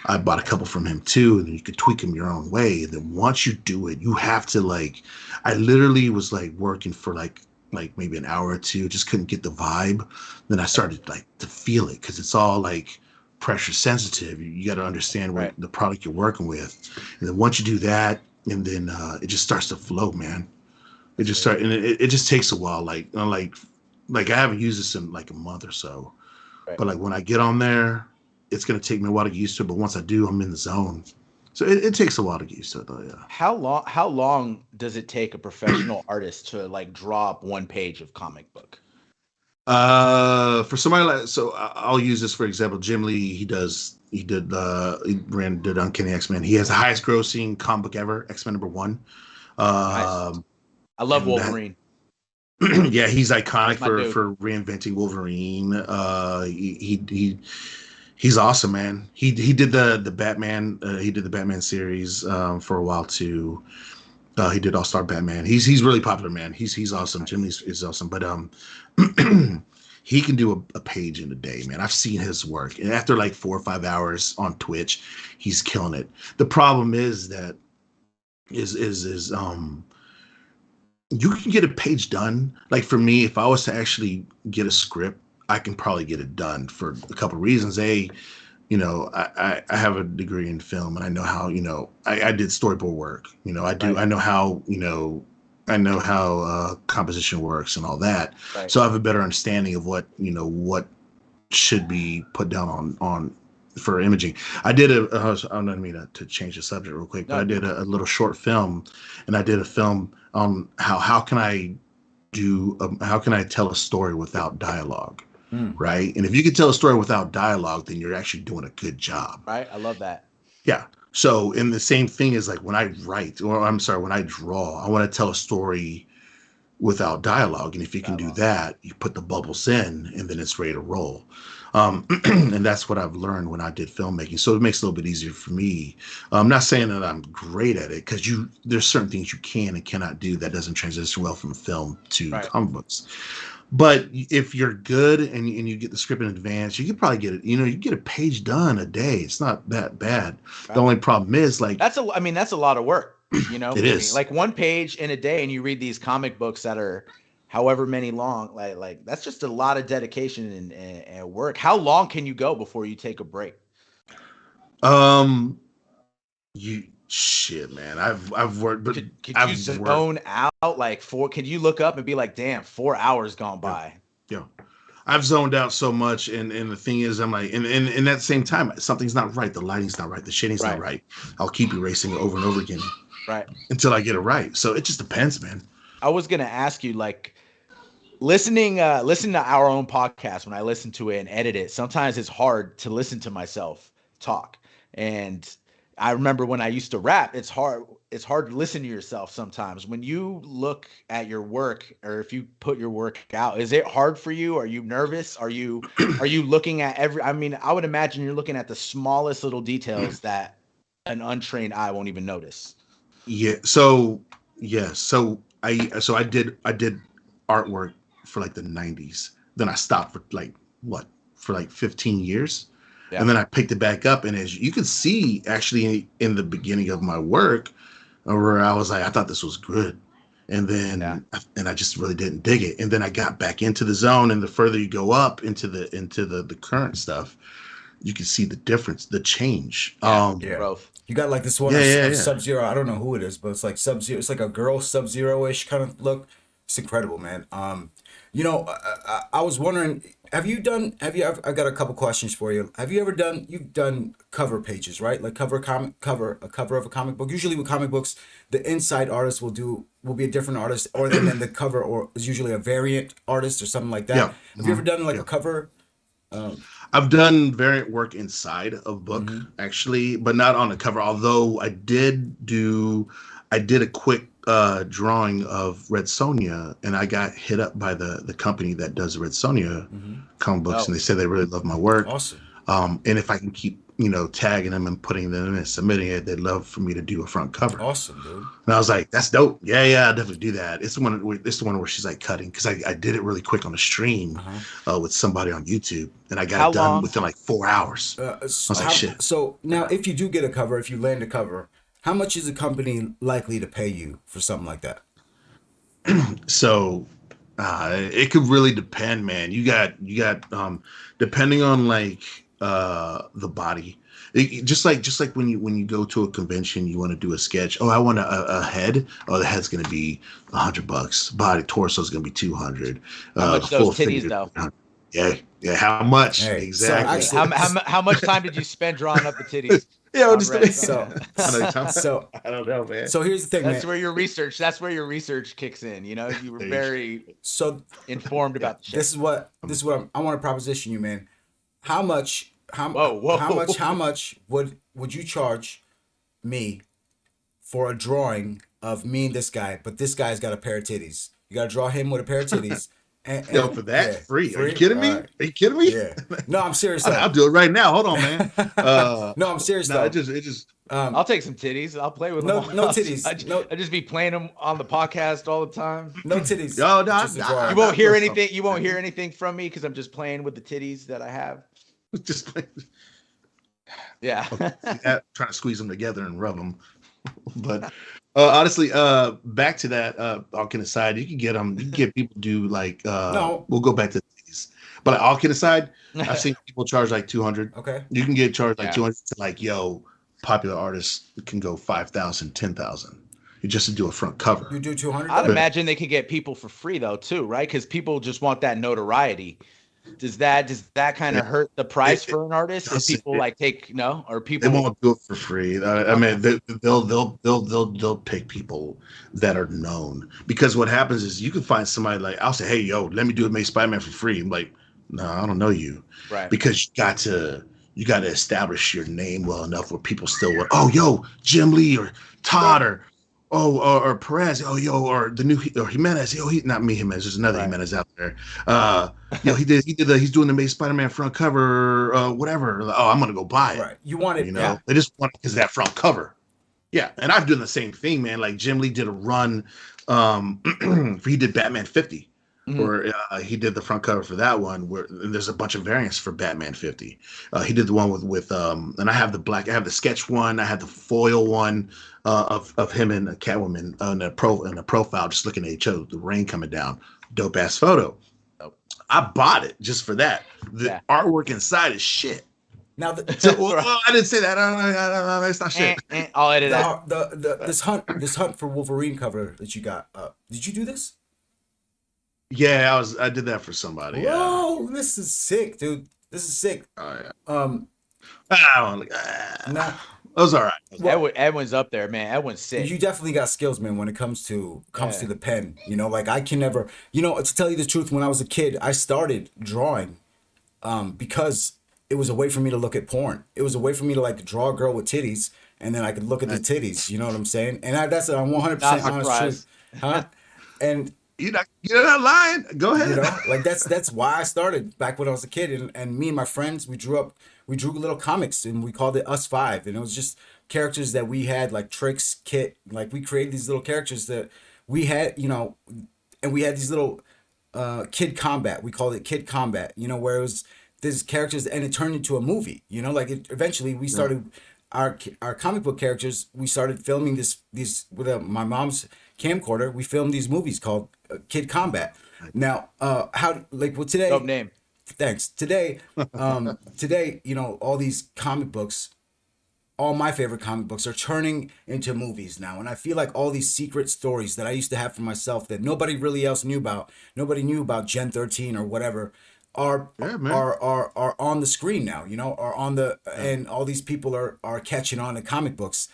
I bought a couple from him too, and then you could tweak them your own way. And then once you do it, you have to like. I literally was like working for like maybe an hour or two, just couldn't get the vibe. Then I started like to feel it because it's all like pressure sensitive. You got to understand what Right. the product you're working with, and then once you do that, and then it just starts to flow, man. It That's just crazy. start and it just takes a while. Like I haven't used this in like a month or so, Right. but like when I get on there, it's gonna take me a while to get used to it. But once I do, I'm in the zone. So it takes a while to get used to it, though. How long does it take a professional artist to like draw up one page of comic book? Yeah. For somebody like I'll use this for example. Jim Lee, he did Uncanny X-Men. He has the highest grossing comic book ever, X-Men number one. Nice. Um, I love and that Wolverine. yeah, he's iconic That's my dude. for reinventing Wolverine. He's awesome, man. He did the Batman. He did the Batman series for a while too. He did All Star Batman. He's really popular, man. He's awesome. Nice. Jimmy is awesome, but he can do a page in a day, man. I've seen his work, and after like 4 or 5 hours on Twitch, he's killing it. The problem is that is you can get a page done. Like for me, if I was to actually get a script, I can probably get it done for a couple of reasons. I have a degree in film and I know how, I did storyboard work. I Right. know how, I know how composition works and all that. Right. So I have a better understanding of what what should be put down on for imaging. I did I don't mean to change the subject real quick, but No, I you're did cool. a little short film, and I did a film on how can I how can I tell a story without dialogue, Mm. right? And if you can tell a story without dialogue, then you're actually doing a good job. Right. I love that. Yeah. So, and the same thing is like when I write, or I'm sorry, when I draw, I want to tell a story without dialogue. And if you can do Dialogue. that, you put the bubbles in and then it's ready to roll. And that's what I've learned when I did filmmaking. So it makes it a little bit easier for me. I'm not saying that I'm great at it because there's certain things you can and cannot do that doesn't transition well from film to Right. comic books. But if you're good and you get the script in advance, you could probably get it. You get a page done a day. It's not that bad. The Right. only problem is like I mean, that's a lot of work, it for me. is. Like one page in a day, and you read these comic books that are however many long. Like that's just a lot of dedication and work. How long can you go before you take a break? Um, you shit, man. I've worked, but Could you I've worked. zone out like four? Could you look up and be like, damn, 4 hours gone Yeah, by? yeah. I've zoned out so much, and the thing is, I'm like, and at the same time, something's not right. The lighting's not right. The shading's not Right. right. I'll keep erasing it over and over again Right. until I get it right. So it just depends, man. I was gonna ask you, like, listening to our own podcast, when I listen to it and edit it, sometimes it's hard to listen to myself talk. And I remember when I used to rap, it's hard to listen to yourself sometimes. When you look at your work, or if you put your work out, is it hard for you? Are you nervous? Are you looking at every, I mean, I would imagine you're looking at the smallest little details that an untrained eye won't even notice. Yeah. So yeah. So I did artwork for like the '90s. Then I stopped for like what for like 15 years, Yeah. and then I picked it back up. And as you can see, actually in the beginning of my work, where I was like, I thought this was good, and Yeah. then I just really didn't dig it. And then I got back into the zone. And the further you go up into the current stuff, you can see the difference, the change. Yeah. The Yeah. growth. You got like this one Yeah, yeah, of yeah. Sub Zero. I don't know who it is, but it's like Sub Zero. It's like a girl Sub Zero ish kind of look. It's incredible, man. I was wondering, have you done? Have you? I got a couple questions for you. Have you ever done? You've done cover pages, right? Like cover a cover of a comic book. Usually with comic books, the inside artist will be a different artist, or and then the cover or is usually a variant artist or something like that. Yeah. Have you ever done like Yeah. a cover? Um, I've done variant work inside of book mhm. actually, but not on the cover. Although I did a quick drawing of Red Sonja, and I got hit up by the company that does Red Sonja Mhm. comic books, Oh, and they said they really love my work. Awesome. And if I can keep tagging them and putting them in and submitting it, they'd love for me to do a front cover. Awesome, dude. And I was like, "That's dope. Yeah, yeah, I'll definitely do that." It's the one where she's like cutting because I did it really quick on a stream Uh-huh. with somebody on YouTube, and I got how it done long? within like 4 hours. I was like, "Shit." So now, if you do get a cover, if you land a cover, how much is a company likely to pay you for something like that? So it could really depend, man. You got depending on like the body. Just like when you go to a convention, you want to do a sketch. Oh, I want a head. Oh, the head's gonna be $100. Body torso is gonna be 200. How The much those full titties figure. though? Yeah, yeah. How much Hey, so exactly? Yeah. actually, How much time did you spend drawing up the titties Yeah, on just Red so Sonja? I don't know. so I don't know, man. so here's the thing, That's man. where your research. That's where your research kicks in. You were There you very So informed yeah. about the shit. this is what I want to proposition you, man. How much? Whoa, How much? How whoa. much would you charge me for a drawing of me and this guy? But this guy's got a pair of titties. You got to draw him with a pair of titties, Yo, and for that yeah, free? Are you free. kidding All me? right. Are you kidding me? Yeah. No, I'm serious I'll though. do it right now. Hold on, man. No, I'm serious No, though. it just Um, I'll take some titties. I'll play with them. no, All. no titties. No, I just be playing them on the podcast all the time. no titties. yo, no, Just a I You drawing. won't hear know something. anything. You won't hear anything from me because I'm just playing with the titties that I have. Just Yeah. trying to squeeze them together and rub them. But honestly, back to that. All kidding aside, you can get them. You can get people to do like. No. We'll go back to these. But like, all kidding aside, I've seen people charge like 200. Okay. You can get charged like Yeah. 200 to like, yo, popular artists can go 5,000, 10,000. just to do a front cover. You do 200. I'd But imagine they could get people for free though too, right? Because people just want that notoriety. Does that kind it, of hurt the it, price it for an artist if doesn't. people like take no or They people? won't do it for free. I Okay, mean, they'll pick people that are known, because what happens is you can find somebody like, I'll say, hey, yo, let me do it, make Spider-Man for free. I'm like, no, I don't know you, right. because you got to establish your name well enough where people still will, oh, yo, Jim Lee or Todd or or Perez, oh, yo, or the new or Jimenez, yo, he not me Jimenez, there's another Right. Jimenez out there. Yo, he's doing the Amazing Spider-Man front cover, whatever. Oh, I'm gonna go buy it. Right. You want it. You Yeah. know, they just want it because of that front cover. Yeah, and I've done the same thing, man. Like Jim Lee did a run, he did Batman 50, Mhm. where he did the front cover for that one. Where and there's a bunch of variants for Batman 50. He did the one with and I have I have the sketch one, I had the foil one of him and Catwoman in a profile, just looking at each other, the rain coming down. Dope ass photo. Oh, I bought it just for that. The yeah. artwork inside is shit. Now So Right. I didn't say that. It's not shit. I'll edit that. the this hunt for Wolverine cover that you got. Did you do this? Yeah, I did that for somebody. Yeah. Whoa, this is sick, dude. This is sick. Oh yeah. Um, now, That was all right. Edwin's up there, man. Edwin's sick. you definitely got skills, man, when it comes to Yeah. the pen. You know, like I can never. You know, to tell you the truth, when I was a kid, I started drawing, because it was a way for me to look at porn. It was a way for me to like draw a girl with titties, and then I could look at the titties. You know what I'm saying? And that's a 100% Not honest surprised. truth, huh? And You're not lying. Go ahead. you know, like that's why I started back when I was a kid, and me and my friends, we drew little comics, and we called it Us Five, and it was just characters that we had, like Tricks, Kit, like we created these little characters that we had, you know, and we had these little Kid Combat. We called it Kid Combat, you know, where it was these characters, and it turned into a movie, you know, like eventually we started our comic book characters. We started filming these with my mom's camcorder. We filmed these movies called Kid Combat. Now, how like well today? Dope name. Thanks. Today, you know, all these comic books, all my favorite comic books are turning into movies now. And I feel like all these secret stories that I used to have for myself that nobody really else knew about, nobody knew about Gen 13 or whatever, are Yeah, man. are on the screen now, you know, are on the and all these people are catching on to comic books.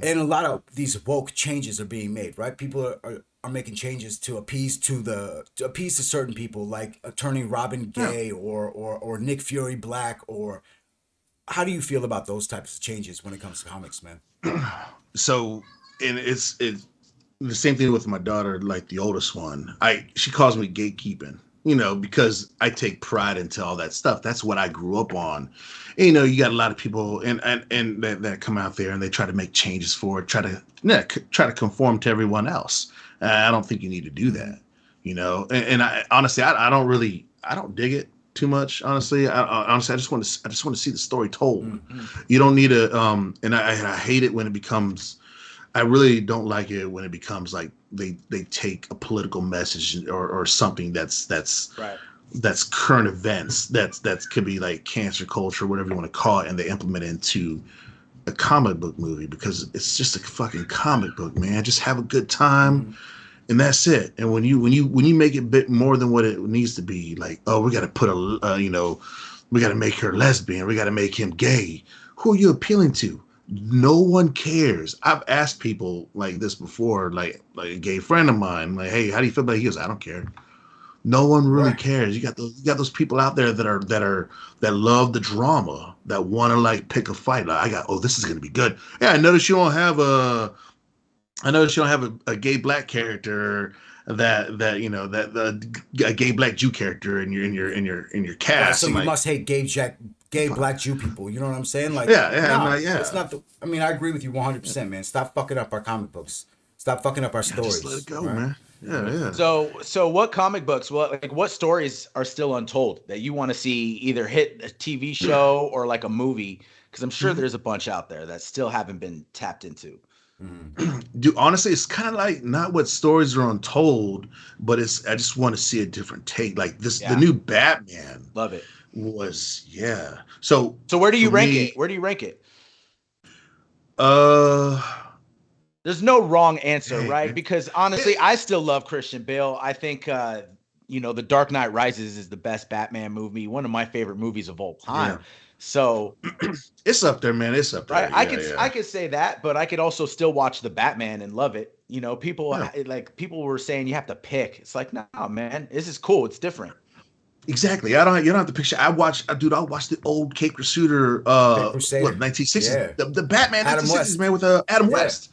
And a lot of these woke changes are being made, right? People are making changes to appease to certain people, like turning Robin gay or Nick Fury black. Or how do you feel about those types of changes when it comes to comics, man? So, and it's the same thing with my daughter, like the oldest one. She calls me gatekeeping, you know, because I take pride into all that stuff. That's what I grew up on. And, you know, you got a lot of people and that come out there and they try to make changes for it, try to conform to everyone else. I don't think you need to do that, you know. And I honestly, I don't dig it too much. Honestly, honestly, I just want to see the story told. Mm-hmm. You don't need to. And I hate it when it becomes. I really don't like it when it becomes like they take a political message or something that's Right. that's current events that could be like cancer culture, whatever you want to call it, and they implement it into a comic book movie because it's just a fucking comic book, man. Just have a good time. Mm-hmm. And that's it. And when you make it a bit more than what it needs to be, like, oh, we got to put we got to make her lesbian, we got to make him gay. Who are you appealing to? No one cares. I've asked people like this before, like a gay friend of mine, like, hey, how do you feel about it? He goes, I don't care. No one really Right. cares. You got those people out there that love the drama, that want to like pick a fight. Like, this is gonna be good. Yeah, I noticed you don't have a gay black character that you know that a gay black Jew character in your Right, cast. so I'm you like, must hate gay black Jew people. You know what I'm saying? Like, yeah, I'm no, like, yeah. it's not. I mean, I agree with you 100%, man. Stop fucking up our comic books. Stop fucking up our stories. Just let it go, right? man. Yeah. So what comic books, what stories are still untold that you want to see either hit a TV show or like a movie? Because I'm sure there's a bunch out there that still haven't been tapped into. Mm-hmm. Dude, honestly, it's kind of like not what stories are untold, but I just want to see a different take. Like this, Yeah. the new Batman Love it. was, yeah. So So where do you for rank me, it? Where do you rank it? uh, there's no wrong answer, Dang, right? man. Because honestly, I still love Christian Bale. I think The Dark Knight Rises is the best Batman movie, one of my favorite movies of all time. Yeah. So, It's up there, man. It's up right, there. I Yeah, could yeah. I could say that, but I could also still watch the Batman and love it. Yeah. People were saying you have to pick. It's like, no, man, this is cool. It's different. Exactly. You don't have to picture. Dude, I watched the old Cape Crusader, Cape Crusader. 1960s, Yeah. the Batman Adam 1960s, West. man, with Adam Yeah. West.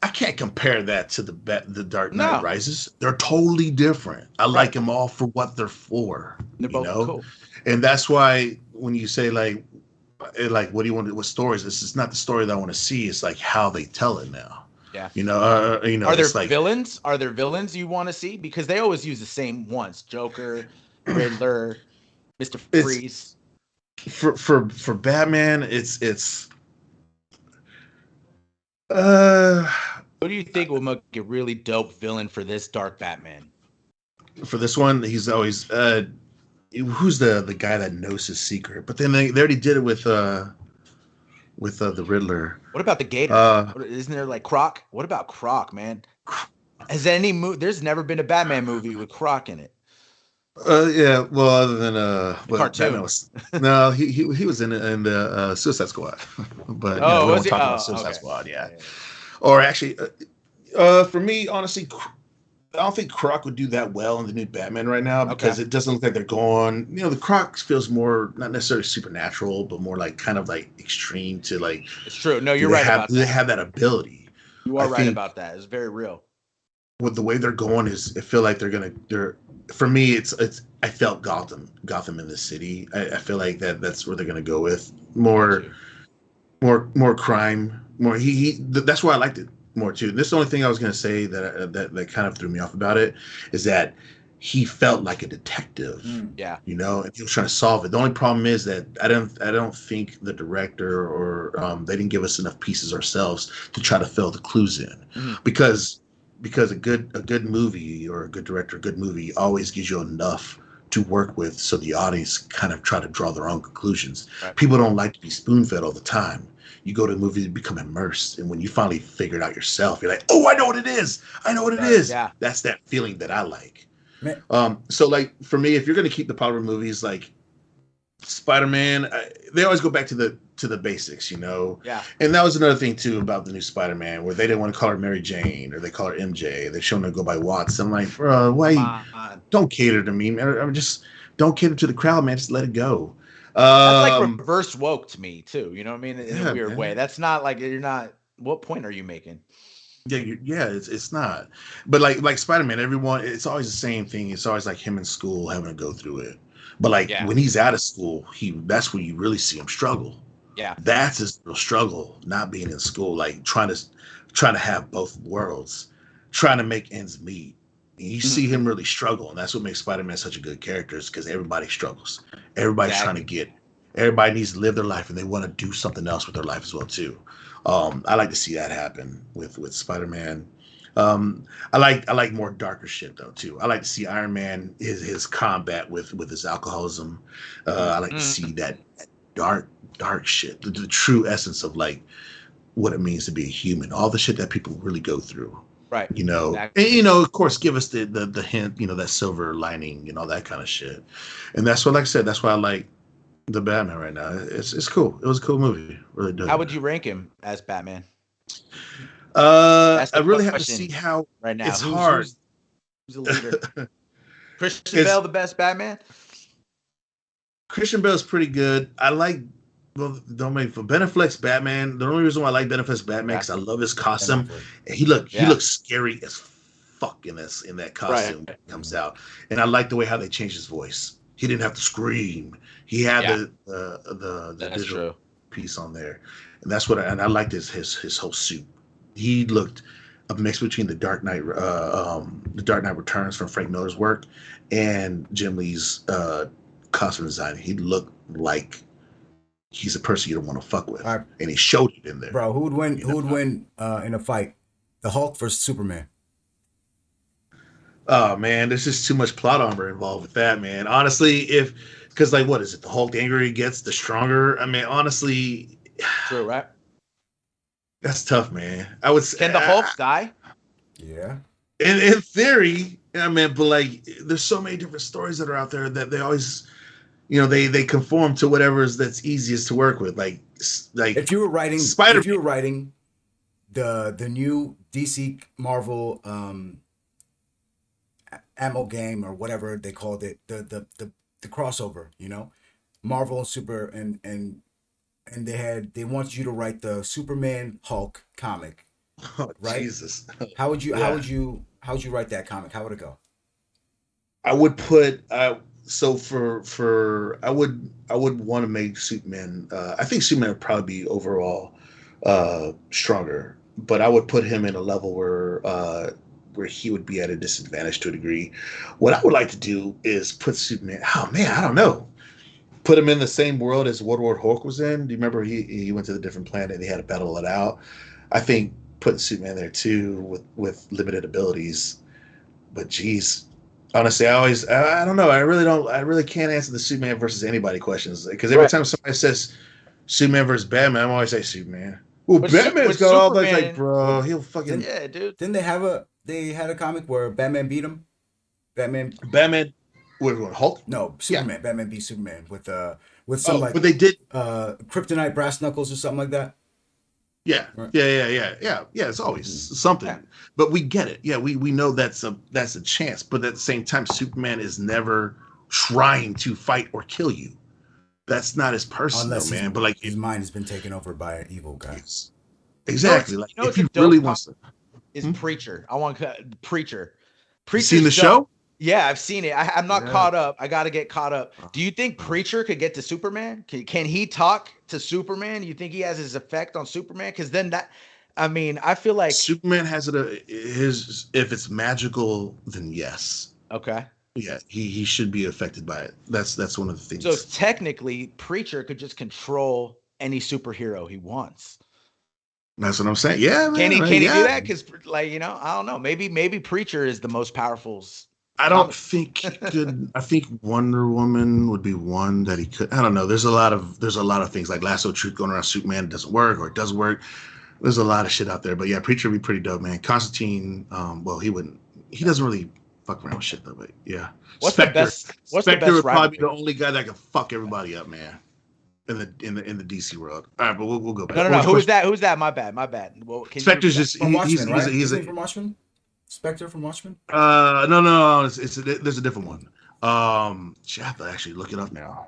I can't compare that to the Dark Knight No, Rises. They're totally different. I right. like them all for what they're for, They're you both know? cool. And that's why when you say what do you want, what stories, this is not the story that I want to see. It's like how they tell it now. Yeah. Are there It's like villains? Are there villains you want to see? Because they always use the same ones: Joker, Riddler, Mister it's Freeze. for Batman, it's uh What do you think will make a really dope villain for this dark Batman? for this one, he's always who's the guy that knows his secret? But then they already did it with the Riddler. What about the Gator? Uh, Isn't there like Croc? What about Croc, man? Has there's never been a Batman movie with Croc in it. yeah. Well, other than The cartoon. Batman was no, he was in the Suicide Squad, but Oh, we was don't he? talk about Oh, Suicide okay. Squad. Yeah, Yeah. or actually, for me, honestly, I don't think Croc would do that well in the new Batman right now because Okay. it doesn't look like they're going. The Croc feels more not necessarily supernatural, but more like kind of like extreme to like. It's true. No, Do you're they right have about do they that. have that ability? You I are right think about that. It's very real. with the way they're going is it feel like they're for me it's I felt Gotham in the city. I feel like that's where they're gonna go with Got more you. more crime, more that's why I liked it more too. This is the only thing I was gonna say that kind of threw me off about it is that he felt like a detective, Yeah. and he was trying to solve it. The only problem is that I don't think the director or they didn't give us enough pieces ourselves to try to fill the clues in, Mhm. because a good movie or a good director, a good movie always gives you enough to work with so the audience kind of try to draw their own conclusions. Right. People don't like to be spoon-fed all the time. You go to a movie to become immersed, and when you finally figure it out yourself, you're like, oh, I know what it is. I know what it Right. is. Yeah. That's that feeling that I like. Man, So like for me, if you're going to keep the popular movies like Spider-Man, they always go back to the basics, Yeah. And that was another thing too about the new Spider-Man, where they didn't want to call her Mary Jane or they call her MJ. They're showing her go by Watts. I'm like, bro, Come why? on. Don't cater to me, man. I'm just don't cater to the crowd, man. Just let it go. That's like Um, reverse woke to me too. You know what I mean? In a yeah, weird way. man. That's not like you're not. What point are you making? Yeah, yeah, it's not. But like Spider-Man, everyone, it's always the same thing. It's always like him in school having to go through it. But like Yeah. when he's out of school, that's when you really see him struggle. Yeah. That's his real struggle, not being in school, like trying to have both worlds, trying to make ends meet. And you see Mhm. him really struggle, and that's what makes Spider-Man such a good character, is because everybody struggles. Everybody's trying to Exactly. get. Everybody needs to live their life, and they want to do something else with their life as well too. I like to see that happen with Spider-Man. I like more darker shit though too. I like to see Iron Man his combat with his alcoholism. I like to Mhm. see that dark shit, the true essence of like what it means to be a human, all the shit that people really go through. Right. And Exactly. of course, give us the hint, that silver lining, that kind of shit. And that's what, like I said, that's why I like the Batman right now. It's cool. It was a cool movie. Really How did. would you rank him as Batman? That's I the really have to see question how right now. it's Who's hard. who's the leader? Christian Bale, It's the best Batman? Christian Bale's pretty good. I like. Well, don't make for Ben Affleck's Batman. The only reason why I like Ben Affleck's Batman Yeah. because I love his Ben costume. Affleck. He Yeah. looks scary as fuck in that Right. costume when it comes Mhm. out, and I like the way how they changed his voice. He didn't have to scream. He had Yeah. the That's digital true. piece on there, and that's what and I liked his whole suit. He looked a mix between the Dark Knight Returns from Frank Miller's work, and Jim Lee's costume design. He looked like he's a person you don't want to fuck All with, right, and he showed it in there. bro. Who would win? You Who know, would win in a fight? The Hulk versus Superman. oh man, there's just too much plot armor involved with that, man. Honestly, if because like what is it? The Hulk, the angrier he gets, the stronger. I mean, honestly, True, right? That's tough, man. I would say, Can the Hulk die? Yeah. in theory, I mean, but like, there's so many different stories that are out there that they always, they conform to whatever's that's easiest to work with. Like Spider If you were writing the new DC Marvel ammo game or whatever they called it, the crossover, Marvel and Super and they want you to write the Superman Hulk comic, Oh, right? Jesus. How Yeah. would you write that comic? How would it go? I would put so for I would want to make Superman. I think Superman would probably be overall stronger, but I would put him in a level where he would be at a disadvantage to a degree. What I would like to do is put Superman. Oh man, I don't know. Put him in the same world as World War Hulk was in. Do you remember he went to the different planet and they had to battle it out? I think putting Superman there too with limited abilities. But geez, honestly, I don't know. I really can't answer the Superman versus anybody questions because every Right. time somebody says Superman versus Batman, I'm always say Superman. Well, Batman's With got all those like, Superman, bro, Well, he'll fucking didn't yeah, dude. didn't they had a comic where Batman beat him? Batman Batman. What Hulk? No, Yeah. Superman. Batman beat Superman with some Oh, like but they did. kryptonite brass knuckles or something like that. Yeah, Right. yeah. It's always Yeah. something, but we get it. Yeah, we know that's a chance, but at the same time, Superman is never trying to fight or kill you. That's not his person, though, Unless man. But like, his mind has been taken over by an evil guy. it's You know exactly what's like you know if what's a he really dope comic wants to. is Hmm? Preacher. I want Preacher. You seen Preacher's the dope. show? Yeah, I've seen it. I'm not Yeah. caught up. I got to get caught up. Do you think Uh, Preacher could get to Superman? Can he talk to Superman? You think he has his effect on Superman? Because then I mean, I feel like Superman has it. His if it's magical, then yes. okay. Yeah, he should be affected by it. That's one of the So things. technically, Preacher could just control any superhero he wants. That's what I'm saying. Yeah, Can man. he? Can he do Yeah, that? Because like I don't know. Maybe Preacher is the most powerful I don't comic. think he could. I think Wonder Woman would be one that he could. I don't know. There's a lot of things like Lasso of Truth going around Superman doesn't work or it does work. There's a lot of shit out there. But yeah, Preacher would be pretty dope, man. Constantine, well, he wouldn't. He doesn't really fuck around with shit though. But yeah, What's the Spectre. best? What's the Spectre best would probably be rivalry? the only guy that can fuck everybody up, man. In the DC world. All right, but we'll go back. No, no, What no. was the Who is question? that? Who's that? My bad. My bad. Well, can you repeat Spectre's that? just From Watchmen, he's a, right? he's Isn't a he from Watchmen? Spectre from Watchmen. no, there's a different one. Shit, I have to actually look it up now.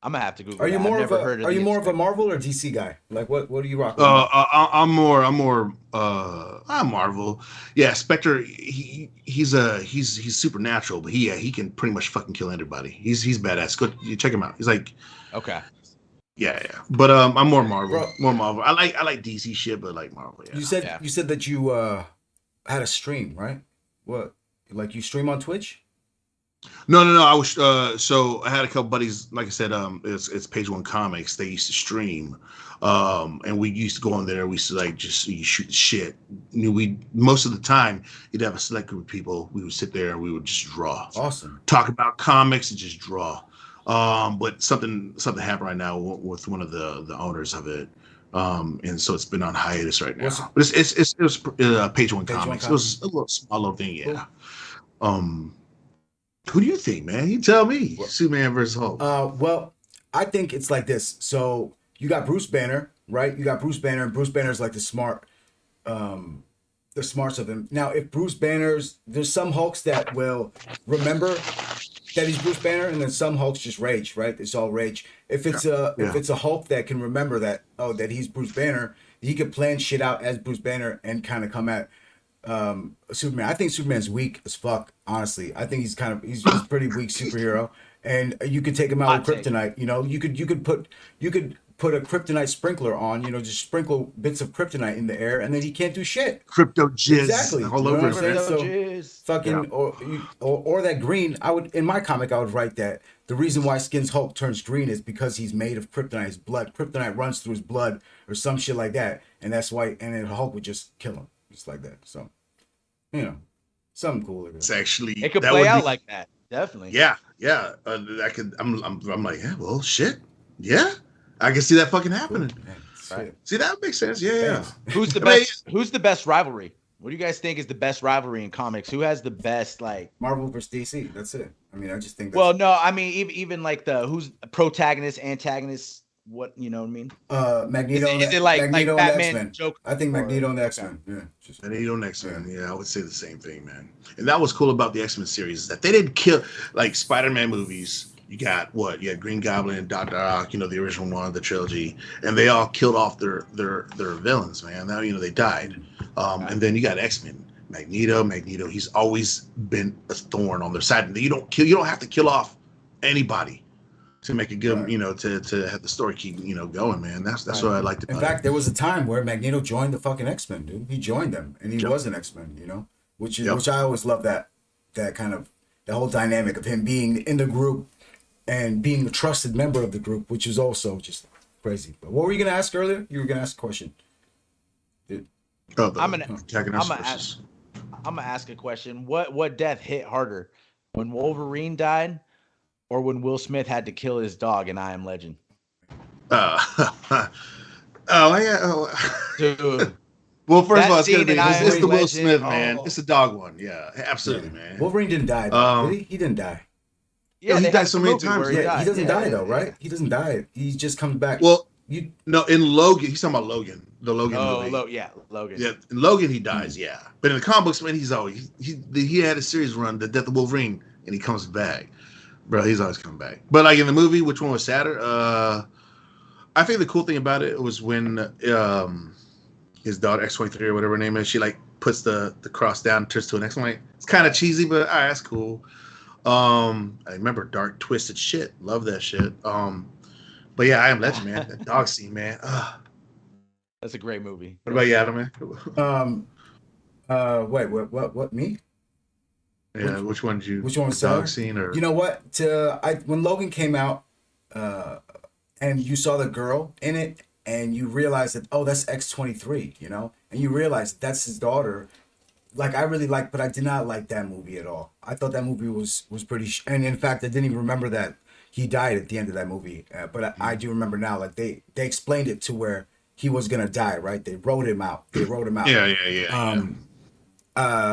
I'm gonna have to Google that. I've never heard of Are the you more of a Inspector. Marvel or DC guy? Like what do you rock with more? I'm Marvel. Yeah, Spectre. He's supernatural, but he can pretty much fucking kill anybody. He's badass. Go you check him out. He's like Okay. yeah. But I'm more Marvel. Bro, More Marvel. I like DC shit, but like Marvel. Yeah. Yeah. you said that you had a stream, right? What? Like you stream on Twitch? No. I was so I had a couple buddies. Like I said, it's Page One Comics. They used to stream, and we used to go on there. We used to like just you shoot the shit. We most of the time you'd have a select group of people. We would sit there and we would just draw, Awesome. talk about comics and just draw. But something happened right now with one of the owners of it. And so it's been on hiatus right What's now. But it was Page One Page One Comics. It Comics? was a little small little thing, Cool. yeah. Um, who do you think, man? You tell me. Well, Superman versus Hulk. well, I think it's like this. So you got Bruce Banner, right? You got Bruce Banner, and Bruce Banner's like the smarts of him. Now, if Bruce Banner's, there's some Hulks that will remember that he's Bruce Banner, and then some Hulks just rage, right? It's all rage. If it's Yeah. a Hulk that can remember that that he's Bruce Banner, he could plan shit out as Bruce Banner and kind of come at Superman. I think Superman's weak as fuck. Honestly, I think he's a pretty weak superhero, and you could take him out Hot with take. kryptonite. You could put a kryptonite sprinkler on. Just sprinkle bits of kryptonite in the air, and then he can't do shit. Crypto jizz Exactly. all You know over what I'm saying? him, man. So Jizz. fucking Yeah. or that green. I would in my comic I would write that the reason why Skin's Hulk turns green is because he's made of kryptonite. His blood, kryptonite runs through his blood or some shit like that, and that's why. And then Hulk would just kill him just like that. So something cool like It's that. actually It could that play would out be like that. Definitely. yeah. I could. I'm like, yeah. Well, shit. Yeah, I can see that fucking Cool. happening. Man. Right. See, that makes sense. Yeah, yeah. Thanks. Who's the I mean, best? Who's the best rivalry? What do you guys think is the best rivalry in comics? Who has the best like? Marvel versus DC. That's it. I mean, I just think that's Well, no, I mean even like the who's protagonist, antagonist. What you know what I mean? Magneto. Is it like Magneto and the X Batman, Men. Joker? I think Magneto and the X Okay. Men. Yeah. Just, and you know, next yeah. man, yeah, I would say the same thing, man. And that was cool about the X-Men series is that they didn't kill like Spider-Man movies. You got what? You had Green Goblin and Doctor Ock, you know, the original one, the trilogy, and they all killed off their villains, man. Now you know they died. And then you got X-Men. Magneto, he's always been a thorn on their side. And you don't have to kill off anybody to make it good, Right. you know, to have the story keep, you know, going, man. That's what I liked In about fact, it. there was a time where Magneto joined the fucking X Men, dude. He joined them, and he Yep. was an X Men. You know, which Yep. I always love that kind of the whole dynamic of him being in the group and being a trusted member of the group, which is also just crazy. But what were you gonna ask earlier? You were gonna ask a question. Oh, the I'm gonna protagonist I'm gonna versus- I'm gonna ask a question. What death hit harder, when Wolverine died, or when Will Smith had to kill his dog in I Am Legend? oh yeah. Oh. Dude, Well, first of that all, it's gonna scene be in I it's Am the Will Legend. Smith, man. Oh. It's the dog one. Yeah, absolutely, Yeah. man. Wolverine didn't die, though. Did he? He didn't die. Yeah, he they died had so the many movie times. where Yeah, died. he doesn't die Yeah, though, yeah. right? He doesn't die. He just comes back. Well, You no, in Logan, he's talking about Logan, the Logan movie. Logan. Yeah, in Logan he dies. Yeah, but in the comic books, man, he's always he had a series run, The Death of Wolverine, and he comes back, bro. He's always coming back. But like in the movie, which one was sadder? I think the cool thing about it was when his daughter X-23 or whatever her name is, she like puts the cross down, turns to an X. Like it's kind of cheesy, but all right, that's cool. I remember Dark Twisted shit. Love that shit. But yeah, I Am Legend, man. That dog scene, man. That's a great movie. What about you, Adam, man? wait, what me? Yeah, which one did you? Which one was the dog sadder? scene or? You know what? When Logan came out, and you saw the girl in it, and you realized that that's X-23, you know, and you realize that's his daughter. Like I really liked, but I did not like that movie at all. I thought that movie was pretty, and in fact, I didn't even remember that he died at the end of that movie. But I do remember now, like they explained it to where he was gonna die, right? They wrote him out. Yeah.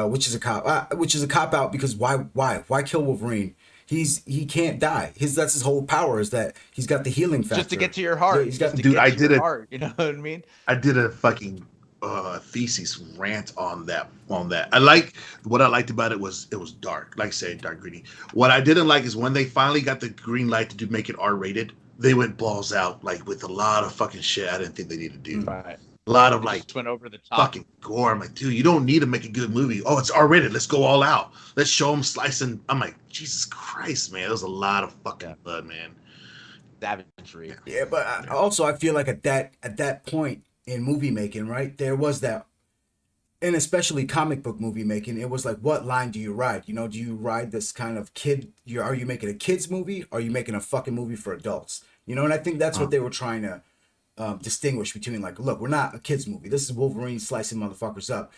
Which is a cop out because why kill Wolverine? He can't die. That's his whole power is that he's got the healing factor. Just to get to your heart. Yeah, he's got Just to Dude, get I to did your it. heart. You know what I mean? I did a fucking thesis rant on that. I like what I liked about it was dark, like I say, dark gritty. What I didn't like is when they finally got the green light to make it R-rated, they went balls out like with a lot of fucking shit I didn't think they needed to do. Right. A lot of They like just went over the top. fucking gore. I'm like, dude, you don't need to make a good movie. Oh, it's R-rated. Let's go all out. Let's show them slicing. I'm like, Jesus Christ, man. There's a lot of fucking blood, man. Savagery. Yeah, but I feel like at that point in movie making, right, there was that, and especially comic book movie making, it was like, what line do you ride? You know, do you ride this kind of are you making a kids movie? Or are you making a fucking movie for adults? You know, and I think that's what they were trying to distinguish between, like, look, we're not a kids movie. This is Wolverine slicing motherfuckers up.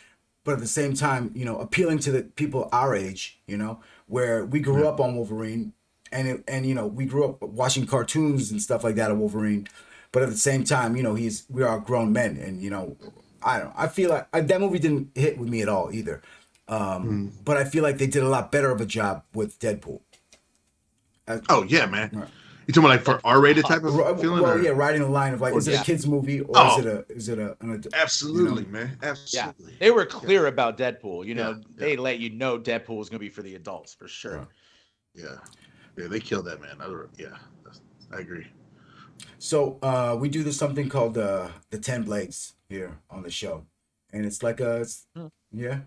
But at the same time, you know, appealing to the people our age, you know, where we grew up on Wolverine and you know, we grew up watching cartoons and stuff like that of Wolverine. But at the same time, you know, we are grown men, and you know, I feel like that movie didn't hit with me at all either. But I feel like they did a lot better of a job with Deadpool. Oh yeah, man. Right. You talking about like for R-rated type of feeling? Well, or? yeah, riding the line of like, is it a kids movie or is it an adult? Absolutely, you know? man. Absolutely. Yeah, they were clear about Deadpool. You know, they let you know Deadpool was going to be for the adults for sure. Yeah, they killed that man. I agree. So we do this something called the 10 Blades here on the show, and it's like yeah,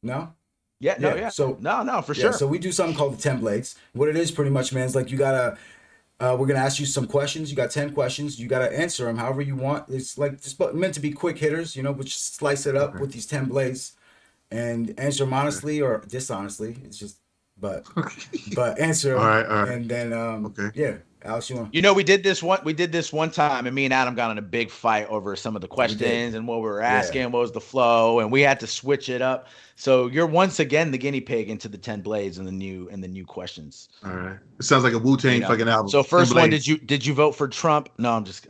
no. Yeah, no, yeah. So no, for sure. So we do something called the 10 Blades. What it is pretty much, man, is like you gotta. We're gonna ask you some questions. You got 10 questions. You gotta answer them however you want. It's like just meant to be quick hitters, you know, but just slice it up with these 10 blades, and answer them honestly or dishonestly. It's just, but answer. All right. And then yeah, Alex, you want? You know, we did this one time, and me and Adam got in a big fight over some of the questions and what we were asking, what was the flow, and we had to switch it up. So you're once again the guinea pig into the 10 Blades and the new questions. All right. It sounds like a Wu-Tang fucking album. So first one, did you vote for Trump? No, I'm just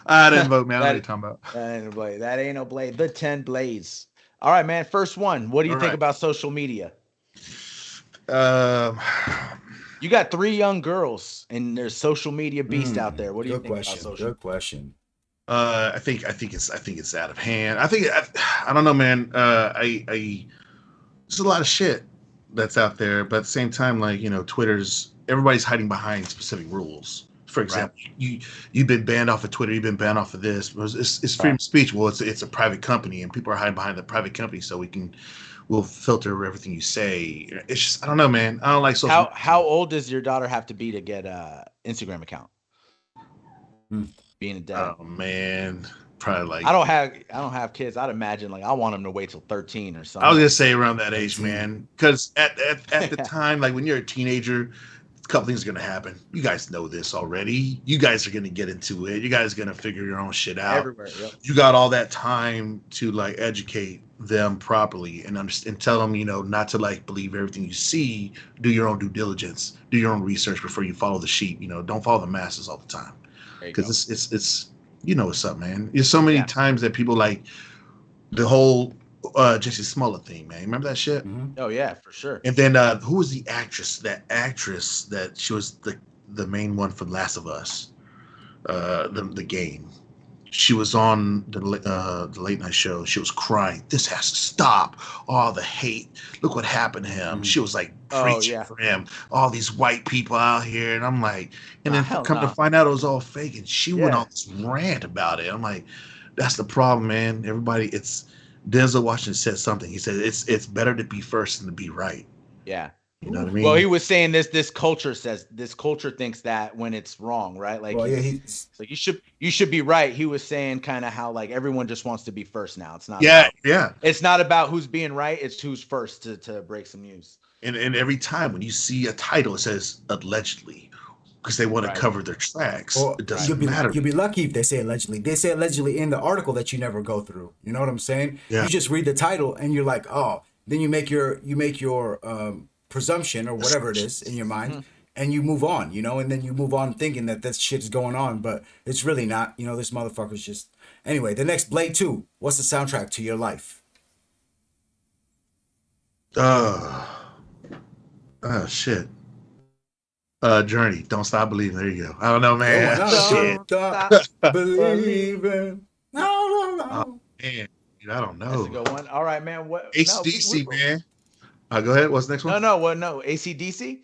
I didn't vote, man. I don't know what you're That talking about. that ain't no blade. That ain't no blade. The 10 blades. All right, man. First one. What do you All think right. about social media? Um, You got 3 young girls, and there's social media beast out there. What do you Good think about question. social? Good question. I think it's out of hand. I don't know, man. There's a lot of shit that's out there, but at the same time, like Twitter's everybody's hiding behind specific rules. For Right. example, you've been banned off of Twitter, you've been banned off of this. It's freedom Right. of speech. Well, it's a private company, and people are hiding behind the private company, so we'll filter everything you say. It's just I don't know, man. I don't like social How media. old does your daughter have to be to get a Instagram account? Hmm. Being a dad. Oh man, probably like I don't have kids. I'd imagine like I want them to wait till 13 or I was something. gonna say around that age, 13. man. Because at the time, like when you're a teenager, a couple things are gonna happen. You guys know this already. You guys are gonna get into it. You guys are gonna figure your own shit out. Everywhere. Yep. You got all that time to like educate them properly and understand, and tell them, not to like believe everything you see. Do your own due diligence. Do your own research before you follow the sheep. Don't follow the masses all the time. There you Because go. it's what's up, man. There's so many Yeah. times that people like the whole Jesse Smollett thing, man. Remember that shit? Hmm. Oh yeah, for sure. And then who was the actress? That actress that she was the main one for Last of Us, the game. She was on the late night show. She was crying. This has to stop. All the hate. Look what happened to him. Hmm. She was like Oh preaching yeah. for him. All these white people out here, and I'm like, and Nah, then hell come to no. find out it was all fake. And she went on Yeah. this rant about it. I'm like, that's the problem, man. Everybody, it's Denzel Washington said something. He said it's better to be first than to be right. Yeah. You know what I Well, he mean? was saying this culture thinks that when it's wrong, right? Like Well, yeah, he's he's it's like you should be right. He was saying kind of how like everyone just wants to be first now. It's not Yeah, about yeah. who's being right, it's who's first to break some news. And every time when you see a title, it says allegedly because they want to Right. cover their tracks. or It Right. doesn't matter. you'll be lucky if they say allegedly. They say allegedly in the article that you never go through. You know what I'm saying? Yeah. You just read the title and you're like, oh. Then you make your presumption or whatever it is in your mind, Mhm. and you move on. And then you move on thinking that this shit is going on, but it's really not. This motherfucker's just. Anyway, the next Blade 2. What's the soundtrack to your life? Uh, oh shit. Journey. Don't stop believing. There you go. I don't know, Good one. man. Huh? Shit. Don't Don't stop believing. believing. No, no, Oh no. man. Dude, I don't That's a know. good one. All right, man. What? No, HDC, man. Go ahead. What's the next one? no. What? No. ACDC.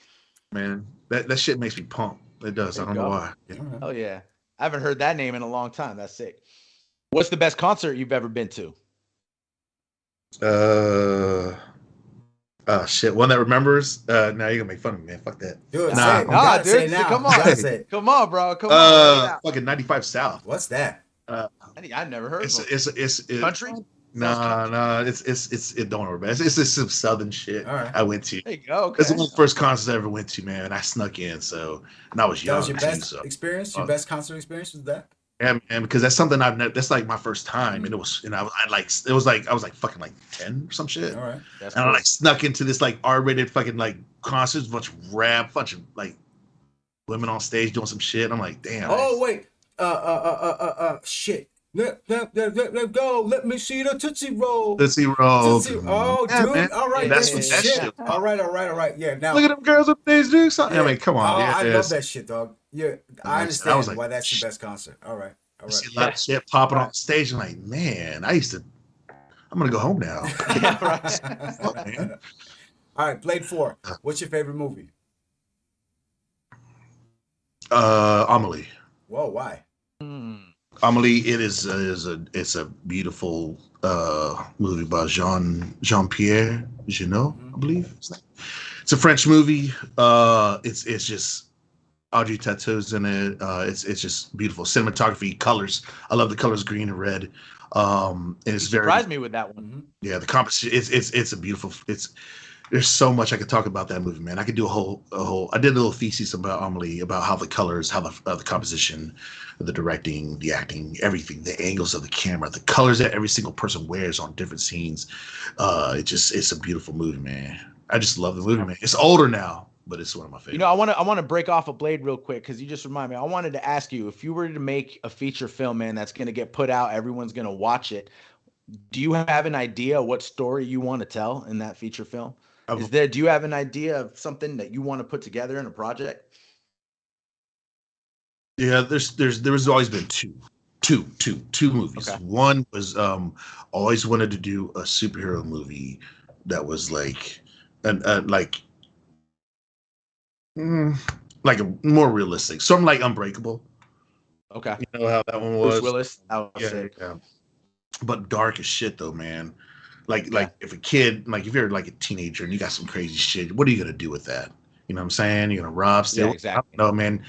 Man, that shit makes me pump. It does. There I you don't know go. why. Yeah. All right. Oh yeah. I haven't heard that name in a long time. That's sick. What's the best concert you've ever been to? Uh, oh shit. One that remembers. Now you're gonna make fun of me, man. Fuck that. Do it. Say Nah. it. You Nah, gotta say it dude. now. Come You gotta on. say it. Come on, bro. Come on. Lay it out. Fucking 95 South. What's that? Uh, I've never heard of them. it's Country? Sounds nah, country. nah. It don't worry about it. It's just some southern shit All right. I went to. There you go. It's Okay. one of the first concerts I ever went to, man. I snuck in, and I was That was young your too, best so experience. Your uh, best concert experience was that? yeah, man, because that's something I've never. That's like my first time, and Mm. it was, and I like, it was like I was like fucking like 10 or some shit, All right. That's and I cool. like snuck into this like R-rated fucking like concerts, bunch of rap, bunch of like women on stage doing some shit. I'm like, damn. Nice. Oh wait. Shit. Let go. Let me see the Tootsie Roll. Let's see, roll. Tootsie. Oh, Yeah, man. dude. All right. Yeah. That's That's the what that shit. shit was All about. right. All right. All right. Yeah. Now. Look at them girls up there doing something. I Yeah. mean, come Oh, on. I love Yes. that shit, dog. Yeah. I I was understand like, why that's your best concert. All right. All I right. see a lot of shit popping on stage. I'm like, man, I'm gonna go home now. Yeah, right. Fuck, man. All right. Blade 4. What's your favorite movie? Amelie. Whoa. Why? Hmm. Amelie, it's a beautiful movie by Jean-Pierre Jeunet, I believe. It's a French movie. It's just Audrey Tautou in it. It's just beautiful cinematography, colors. I love the colors green and red. And You it's very surprised me with that one. Mm-hmm. yeah. The composition it's a beautiful. There's so much I could talk about that movie, man. I could do a whole. I did a little thesis about Amelie, about how the colors, how the composition, the directing, the acting, everything, the angles of the camera, the colors that every single person wears on different scenes. It's a beautiful movie, man. I just love the movie, man. It's older now, but it's one of my You know, favorites. I want to break off a blade real quick because you just remind me. I wanted to ask you if you were to make a feature film, man, that's going to get put out, everyone's going to watch it. Do you have an idea what story you want to tell in that feature film? I've, Do you have an idea of something that you want to put together in a project? yeah, there was always been two movies. Okay. One was always wanted to do a superhero movie that was like an mm, like a more realistic, something like Unbreakable. Okay. You know how that one Bruce was? Willis. That was Yeah, sick. yeah. But dark as shit though, man. Yeah. If a kid, like if you're like a teenager and you got some crazy shit, what are you gonna do with that? You know what I'm saying? You're gonna rob, Yeah, steal? I don't exactly. know, man.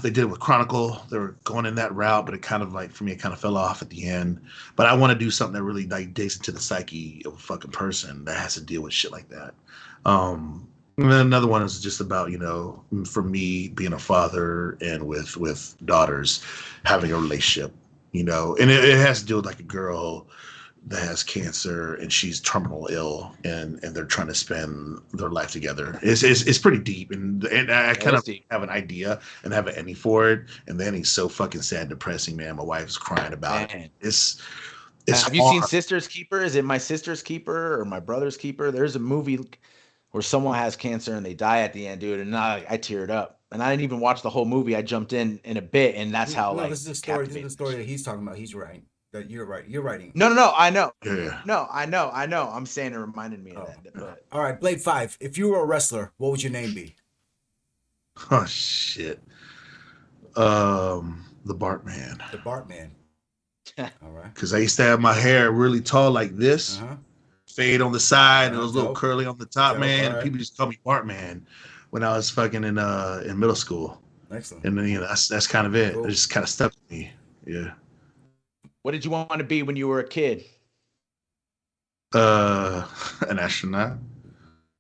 They did it with Chronicle. They were going in that route, but it kind of like for me, it kind of fell off at the end. But I want to do something that really like digs into the psyche of a fucking person that has to deal with shit like that. And then another one is just about, you know, for me being a father and with daughters having a relationship, you know, and it has to do with like a girl that has cancer and she's terminal ill and they're trying to spend their life together. It's pretty deep and I Yeah, kind that's of deep. have an idea and have an ending for it. And then he's so fucking sad and depressing, man. My wife's crying about it. Man. It's Have you seen hard. Sister's Keeper? Is it My Sister's Keeper or My Brother's Keeper? There's a movie where someone has cancer and they die at the end, dude. And I teared up. And I didn't even watch the whole movie. I jumped in a bit, and that's how No, like this is a story. This is the captivated that story that shit. he's talking about. He's writing. That you're right. You're writing. No, no, no. I know. Yeah. No, I know. I'm saying it reminded me of Oh, that. But all right. Blade 5. If you were a wrestler, what would your name be? Oh shit. The Bartman. The Bartman. All right. Because I used to have my hair really tall like Uh this, huh. fade on the side, and it was a little Dope. curly on the top, Dope. All man. And right. people just call me Bartman when I was fucking in middle school. Excellent. And then you know that's kind of it. It Cool. just kind of stuck with me. Yeah. what did you want to be when you were a kid? An astronaut.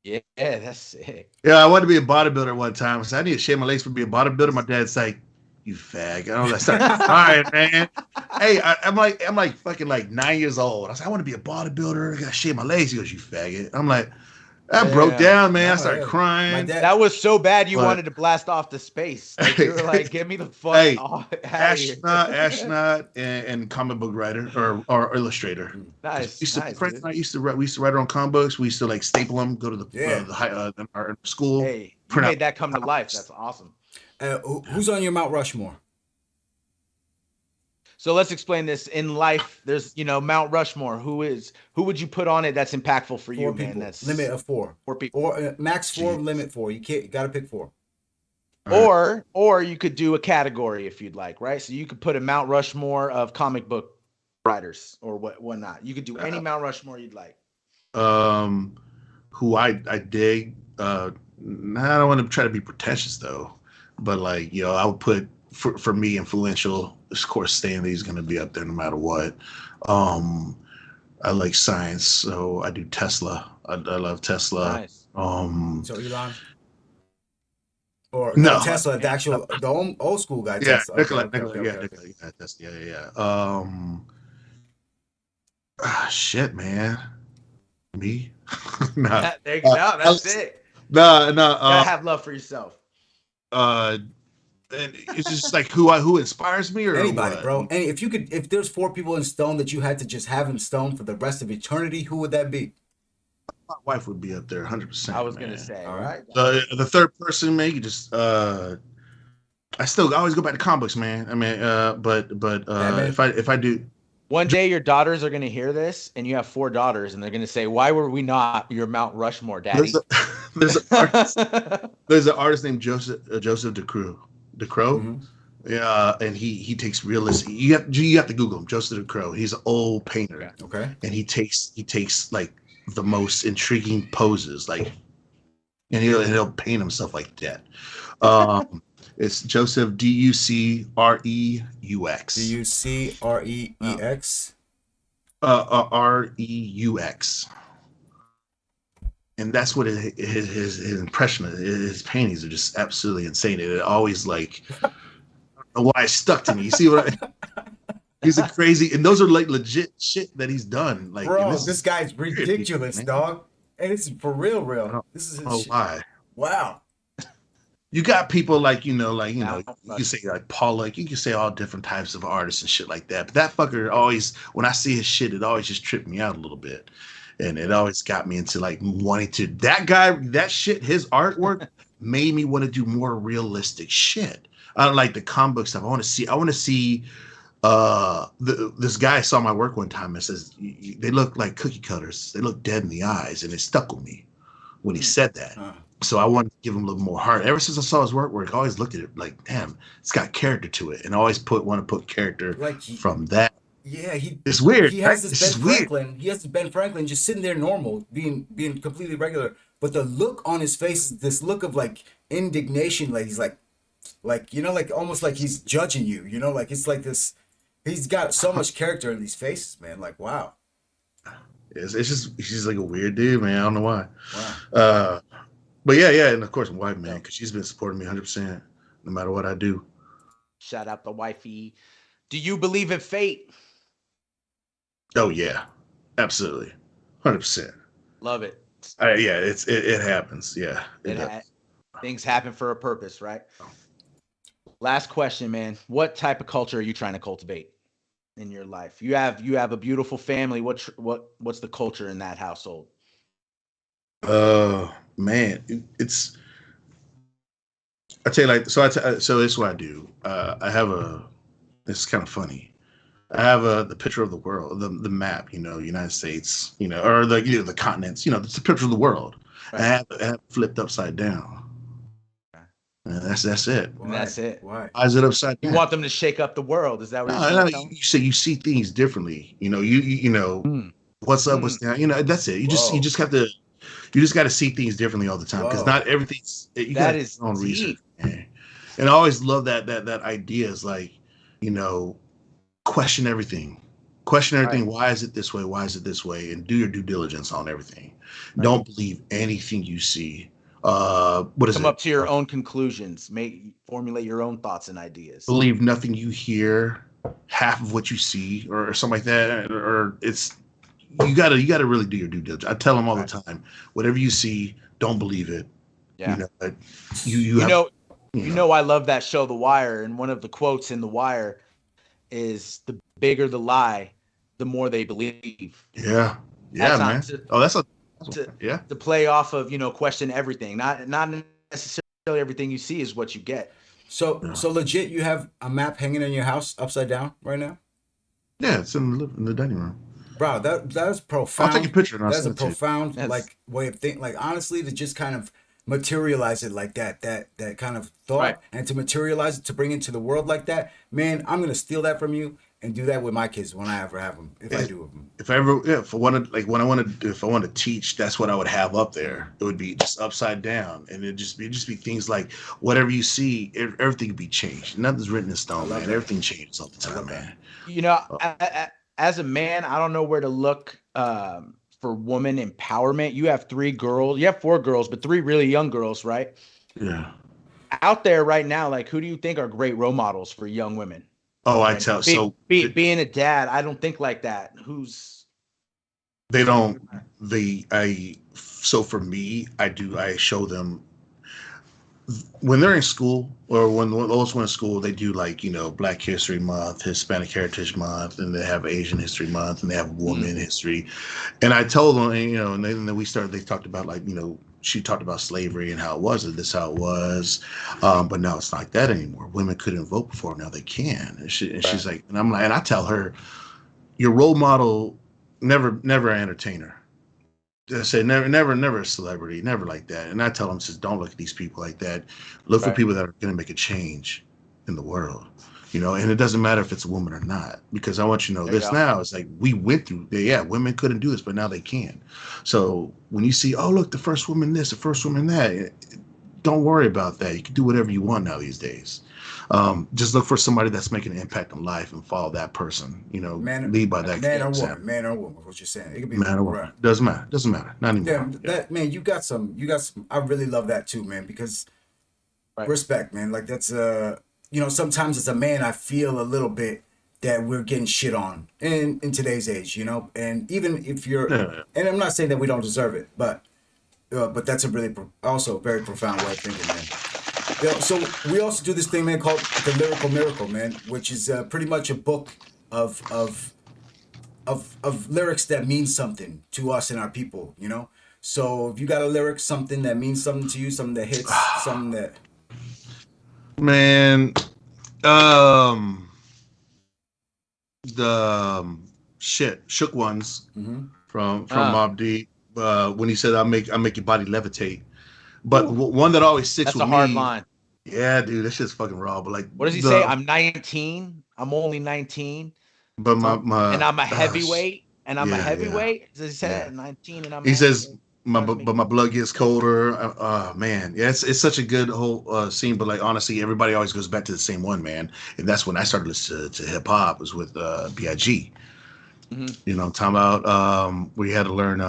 Yeah, that's sick. Yeah, I wanted to be a bodybuilder one time. I said I need to shave my legs for being a bodybuilder. My dad's like, "You fag." I was like, start crying, man. Hey, I'm like fucking like 9 years old. I said, I want to be a bodybuilder. I gotta shave my legs. He goes, "You faggot." I'm like, I broke Damn. down, man. I No, started hey, my crying. dad. That was so bad you But wanted to blast off to space. Like you were like, get me the fuck hey, off out of here. astronaut, and comic book writer or illustrator. Because we Nice, used to, nice, Frank and dude. I used to write. We used to write our own comic books. We used to like staple them, go to Yeah. in our school, Hey, you print out made that come to life. comics. That's awesome. Who's on your Mount Rushmore? So let's explain this. In life, there's, Mount Rushmore. Who would you put on it that's impactful for you, Four man? people. Limit That's of four. four people. Or max four. Jeez. Limit four. You can't. You got to pick four. All right. Or you could do a category if you'd like, right? So you could put a Mount Rushmore of comic book writers or whatnot. You could do any Mount Rushmore you'd like. Um, who I dig. I don't want to try to be pretentious though, but like I would put for me influential. Of course, Stanley's going to be up there no matter what. Um, I like science, so I do Tesla. I love Tesla. Nice. So Elon. Or no, No, Tesla, the actual, the old school guy, yeah, Tesla. Okay, Nikola, okay, Nikola, okay, yeah, okay, okay. Nikola, yeah, Tesla, yeah. Shit, man, me? No, There you go. That's Alex, it. no, Gotta have love for yourself. and it's just like who inspires me or Anybody, what? bro. If there's four people in stone that you had to just have in stone for the rest of eternity, who would that be? My wife would be up there, 100%. I was Man. gonna say, All right. right? The third person, man, you just I always go back to comic books, man. I mean, but Batman? if I do, One day your daughters are gonna hear this, and you have four daughters, and they're gonna say, "Why were we not your Mount Rushmore, there's Daddy?" a there's an artist named Joseph DeCrow. Mm-hmm. Yeah, and he takes realistic. You have to Google him, Joseph DeCrow. He's an old painter, Okay. and he takes like the most intriguing poses, like, and he'll paint himself like that. It's Joseph Ducreux. Ducrex. Reux. And that's what his impression of his paintings are just absolutely insane. And it always like I don't know why it stuck to me. You see what he's a crazy, and those are like legit shit that he's done. Like, and Bro, this guy's ridiculous, man. dog. And it's for real, I real. don't This is his know shit. why. Wow. You got people like Mount you can say Rushmore. like Pollock, you can say all different types of artists and shit like that. But that fucker always, when I see his shit, it always just tripped me out a little bit, and it always got me into like wanting to. That guy, that shit, his artwork made me want to do more realistic shit. I don't like the comic book stuff. I want to see. This guy saw my work one time and says they look like cookie cutters. They look dead in the eyes, and it stuck with me when he Hmm. said that. Uh, So I wanted to give him a little more heart. Ever since I saw his work, I always looked at it like, damn, it's got character to it, and I always want to put character like from that. yeah, It's weird, he right? has this It's Ben just weird. Franklin. He has this Ben Franklin just sitting there normal, being completely regular. But the look on his face, this look of like indignation, like he's like like almost like he's judging you. Like it's like this. He's got so much character in these faces, man. Like wow, It's just he's just like a weird dude, man. I don't know why. wow. Uh, but yeah, and of course my wife, man, Yo, because she's been supporting me 100% no matter what I do. Shout out the wifey. Do you believe in fate? Oh yeah, absolutely, 100%. Love it. Yeah, it happens. Yeah, it It does. ha- Things happen for a purpose, right? Last question, man. What type of culture are you trying to cultivate in your life? You have a beautiful family. What's the culture in that household? Man, it's I tell you like so. So this is what I do. I have a. This is kind of funny. I have the picture of the world, the map. United States. Or the continents. It's a picture of the world. And Right. I have it flipped upside down. Okay. And that's it. And that's why, it. why? Why is it upside You down? want them to shake up the world. Is that what you're No, trying no, to tell them? you say you see things differently. Mm, What's up, mm, what's down. That's it. You Whoa, just have to you just got to see things differently all the time because not whoa. everything's you got to that do is your own research, deep. man. And I always love that idea is like you know question everything, question Right. everything. Why is it this way? Why is it this way? And do your due diligence on everything. Right. Don't believe anything you see. What is Come it? up to your own conclusions. Formulate your own thoughts and ideas. Believe nothing you hear, half of what you see, or something like that. Or it's you gotta really do your due diligence. I tell them all the Right. time, whatever you see, don't believe it. You Yeah. know, but you You have know, you you know, know I love that show The Wire, and one of the quotes in The Wire is the bigger the lie, the more they believe. yeah, That's yeah, on man. Oh, that's to yeah, to play off of, question everything. Not necessarily everything you see is what you get. yeah, So legit, you have a map hanging in your house upside down right now, yeah. It's in the dining room. bro. That is I'll take a profound. picture and I'll That is a send it to you. profound That's like way of thinking. Like honestly, to just kind of materialize it like that, that kind of right. thought, and to materialize it to bring it to the world like that, man. I'm gonna steal that from you and do that with my kids when I ever have them, if I It, do have them. if I ever, yeah, if I wanted, like when I wanted, if I wanted to teach, that's what I would have up there. It would be just upside down, and it'd just be things like whatever you see, everything would be changed. Nothing's written in I stone, love man. that. Everything changes all the I time, love that. man. You know, Oh, as a man, I don't know where to look for woman empowerment. You have three girls. You have four girls, but three really young girls, right? yeah. Out there right now, like who do you think are great role models for young women Oh, I right now? tell. So Being a dad, I don't think like that. Who's they don't. They I. So for me, I do. I show them when they're in school or when those when in school they do like Black History Month, Hispanic Heritage Month, and they have Asian History Month, and they have mm, Woman History. And I told them, and then we started. They talked about like she talked about slavery and how it was, and this how it was, but now it's not like that anymore. Women couldn't vote before, now they can. And right? she's like, and I'm like, and I tell her, your role model never an entertainer. I say never a celebrity, never like that. And I tell them, says, don't look at these people like that. Look for Right. people that are going to make a change in the world. And it doesn't matter if it's a woman or not, because I want you to know There you this go. now. It's like we went through, yeah, women couldn't do this, but now they can. So when you see, oh, look, the first woman this, the first woman that, don't worry about that. You can do whatever you want now these days. Just look for somebody that's making an impact on life and follow that person. Man, Lead by that man or example. woman, man or woman. What you're saying? It could be Man or right. woman, doesn't matter. Doesn't matter. Not Yeah, anymore. Yeah. that man, you got some. I really love that too, man. Because Right. respect, man. Like that's sometimes as a man, I feel a little bit that we're getting shit on in today's age, and even if you're, Yeah. and I'm not saying that we don't deserve it, but but that's a really also very profound way of thinking, man. So we also do this thing, man, called the Lyrical Miracle, man, which is pretty much a book of of of lyrics that mean something to us and our people, you know. So if you got a lyric, something that means something to you, something that hits, something that Man, um, the shit shook ones mm-hmm. from Uh, Mob Deep when he said I make your body levitate. But whew, one that always sticks that's with a hard me, line. yeah, dude, that shit's fucking raw. But like What does he say? the I'm 19. I'm only 19. but And my I'm a heavyweight. And I'm a yeah, yeah, heavyweight. Does he say yeah. that? 19 and I'm a He says heavyweight. my Trust me. but my blood gets colder. Man, yeah, it's such a good whole scene. But like honestly, everybody always goes back to the same one, man. And that's when I started listening to hip hop was with Big. Hmm. You know, talking about we had to learn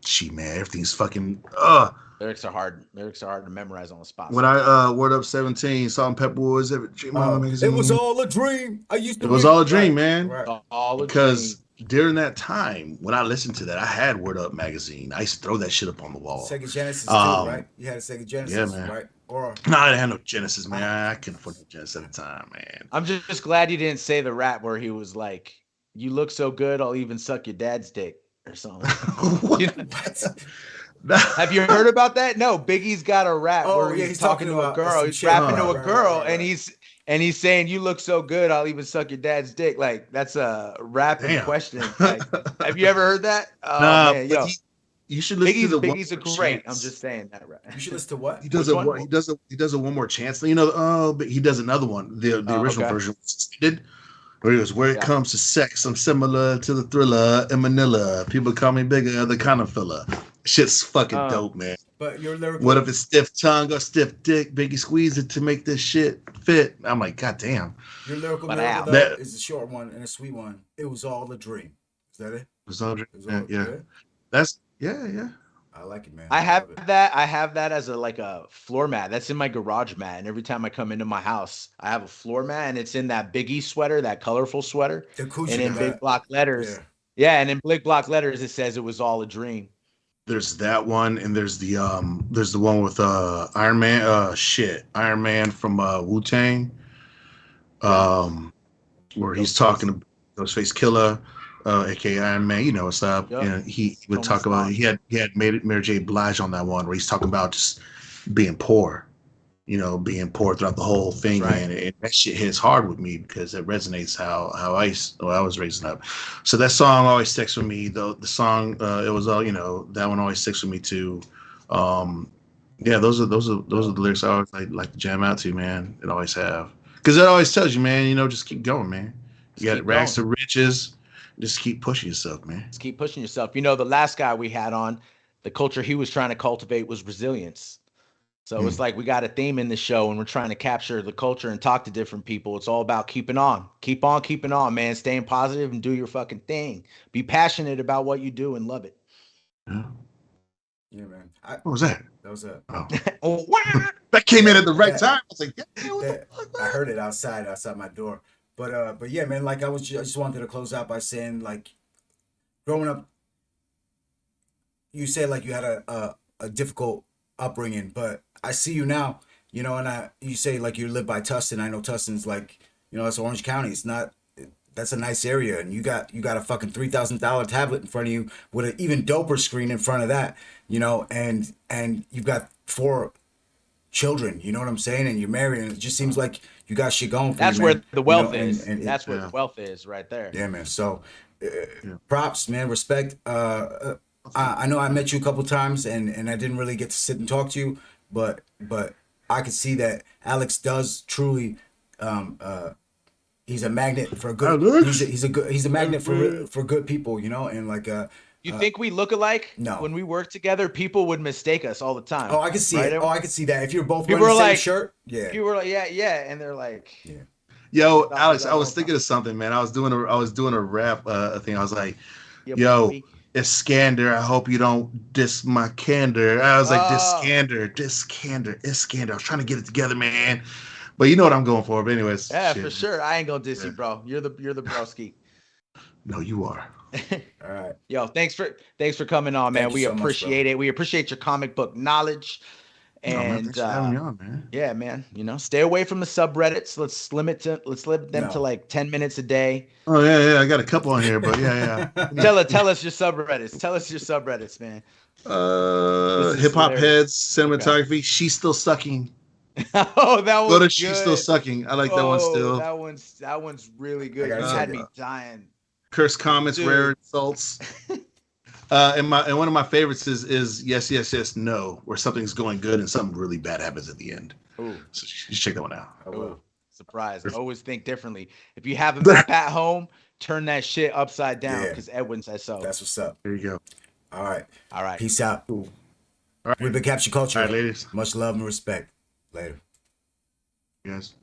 gee man, everything's fucking Lyrics are hard. Lyrics are hard to memorize on the spot when I sometimes. word up 17, Salt and Pepper Woods, every Dream on Oh, it was magazine. all a dream. I used It to was be all a dream, right, man. right. All a dream. Because during that time when I listened to that, I had Word Up magazine. I used to throw that shit up on the wall. Sega Genesis too, Um, right? You had a Sega yeah, Genesis, man. right? Or No, I didn't have no Genesis, man. oh, I couldn't afford no Genesis at the time, man. I'm just glad you didn't say the rap where he was like, "You look so good, I'll even suck your dad's dick" or something. What? You know, what? have you heard about that? No, Biggie's got a rap Oh where yeah, he's he's talking talking to a about girl. some He's chick. rapping Right, to a right, right, girl, right, right. and he's saying, "You look so good, I'll even suck your dad's dick." Like that's a rap in Damn. question. Like, have you ever heard that? Oh Nah, man, but yo, you should listen to the One Biggie's a More great. I'm Chance. just saying that rap. You should listen to what? He does Which a one? he does a One More Chance. You know, oh, but he does another one. The original Okay, version was extended. Where he goes, where it yeah. comes to sex, I'm similar to the Thriller in Manila. People call me bigger, the kind of filler. Shit's fucking Uh, dope, man. But your What if lyrical, it's stiff tongue or stiff dick? Biggie squeeze it to make this shit fit. I'm like, God damn. your lyrical but miracle ow. though That is a short one and a sweet one. It was all a dream. Is that it? was all, It was yeah, all yeah. yeah. That's yeah, yeah. I like it, man. I I have love it. that. I have that as a like a floor mat. That's in my garage mat. And every time I come into my house, I have a floor mat and it's in that Biggie sweater, that colorful sweater. The And coochie, in big that block letters, yeah. yeah, and in big block letters it says it was all a dream. There's that one, and there's the one with Iron Man. Iron Man from Wu Tang. Yeah. Um, where he's talking Ghostface. to Ghostface Killer, aka Iron Man. You know what's up? Yep. And he would Tony talk about Stark. he had made Mary J. Blige on that one where he's talking about just being poor. You know, being poor throughout the whole That's thing, right. man. And that shit hits hard with me because it resonates how I was raising up. So that song always sticks with me. Though the song, it was all that one always sticks with me too. Um, yeah, those are Yep. the lyrics I always like to jam out to, man. It always have because it always tells you, man. Just keep going, man. You Just got keep rags going. to riches. Just keep pushing yourself, man. Just keep pushing yourself. The last guy we had on, the culture he was trying to cultivate was resilience. So it's Mm. like we got a theme in the show and we're trying to capture the culture and talk to different people. It's all about keeping on, man. Staying positive and do your fucking thing. Be passionate about what you do and love it. Yeah. Yeah, man. I What was that? that was a Oh, Oh, wow. that came in that at the right that time. I was like, yeah, what the that fuck, I man? heard it outside my door. But yeah, man, like I just wanted to close out by saying like growing up, you said like you had a difficult upbringing, but I see you now, and you say like you live by Tustin. I know Tustin's like, that's Orange County. It's not that's a nice area, and you got a fucking $3,000 tablet in front of you with an even doper screen in front of that, and you've got four children. You know what I'm saying? And you're married, and it just seems like you got shit going for you, That's man. where the You know, wealth and is. and it, That's where the Yeah, wealth is right there. yeah, man. So, uh, yeah. props, man. Respect. I know I met you a couple times, and I didn't really get to sit and talk to you, but I could see that Alex does truly. Um, uh, he's a magnet for good. Alex. He's a magnet Edwin. for good people, and like You uh think we look alike? no. When we work together, people would mistake us all the Oh, time. I can see Right, it. Oh, Edwin? I can see that. If you're both People wearing the are same like, shirt, yeah, people are like, yeah, yeah. And they're like, yeah, we Yo, thought we Alex, saw I it was all the time. thinking of something, man. I was doing a rap thing. I was like, Yeah, yo, baby. Iskander, I hope you don't diss my candor. I was like, Oh, Iskander. I was trying to get it together, man. But you know what I'm going for. But anyways, yeah, for shit. sure. I ain't gonna diss Yeah. you, bro. You're the broski. No, you are. All right. Yo, thanks for coming on, man. Thank you We so much, bro. appreciate it. We appreciate your comic book knowledge. No, man. And Thanks for having me on, man. yeah, man, stay away from the subreddits. Let's limit them to No. like 10 minutes a day. Oh yeah. I got a couple on here, but yeah. Tell us your subreddits. Tell us your subreddits, man. Hip hop Hilarious. heads, Okay. cinematography. She's still sucking. Oh, that Go to one's She's still good. sucking. I like that one Oh, still. that one's really good. gotta You check had it me out. dying. Curse comments, Dude. rare insults. And one of my favorites is yes, no, where something's going good and something really bad happens at the end. Ooh. So you should check that one out. I will. Ooh. Surprise. Always think differently. If you have a map at home, turn that shit upside down Yeah. because Edwin says so. That's what's up. There you go. All right. All right. Peace out. All right. We've been Capture Culture. All right, ladies. Much love and respect. Later. You guys.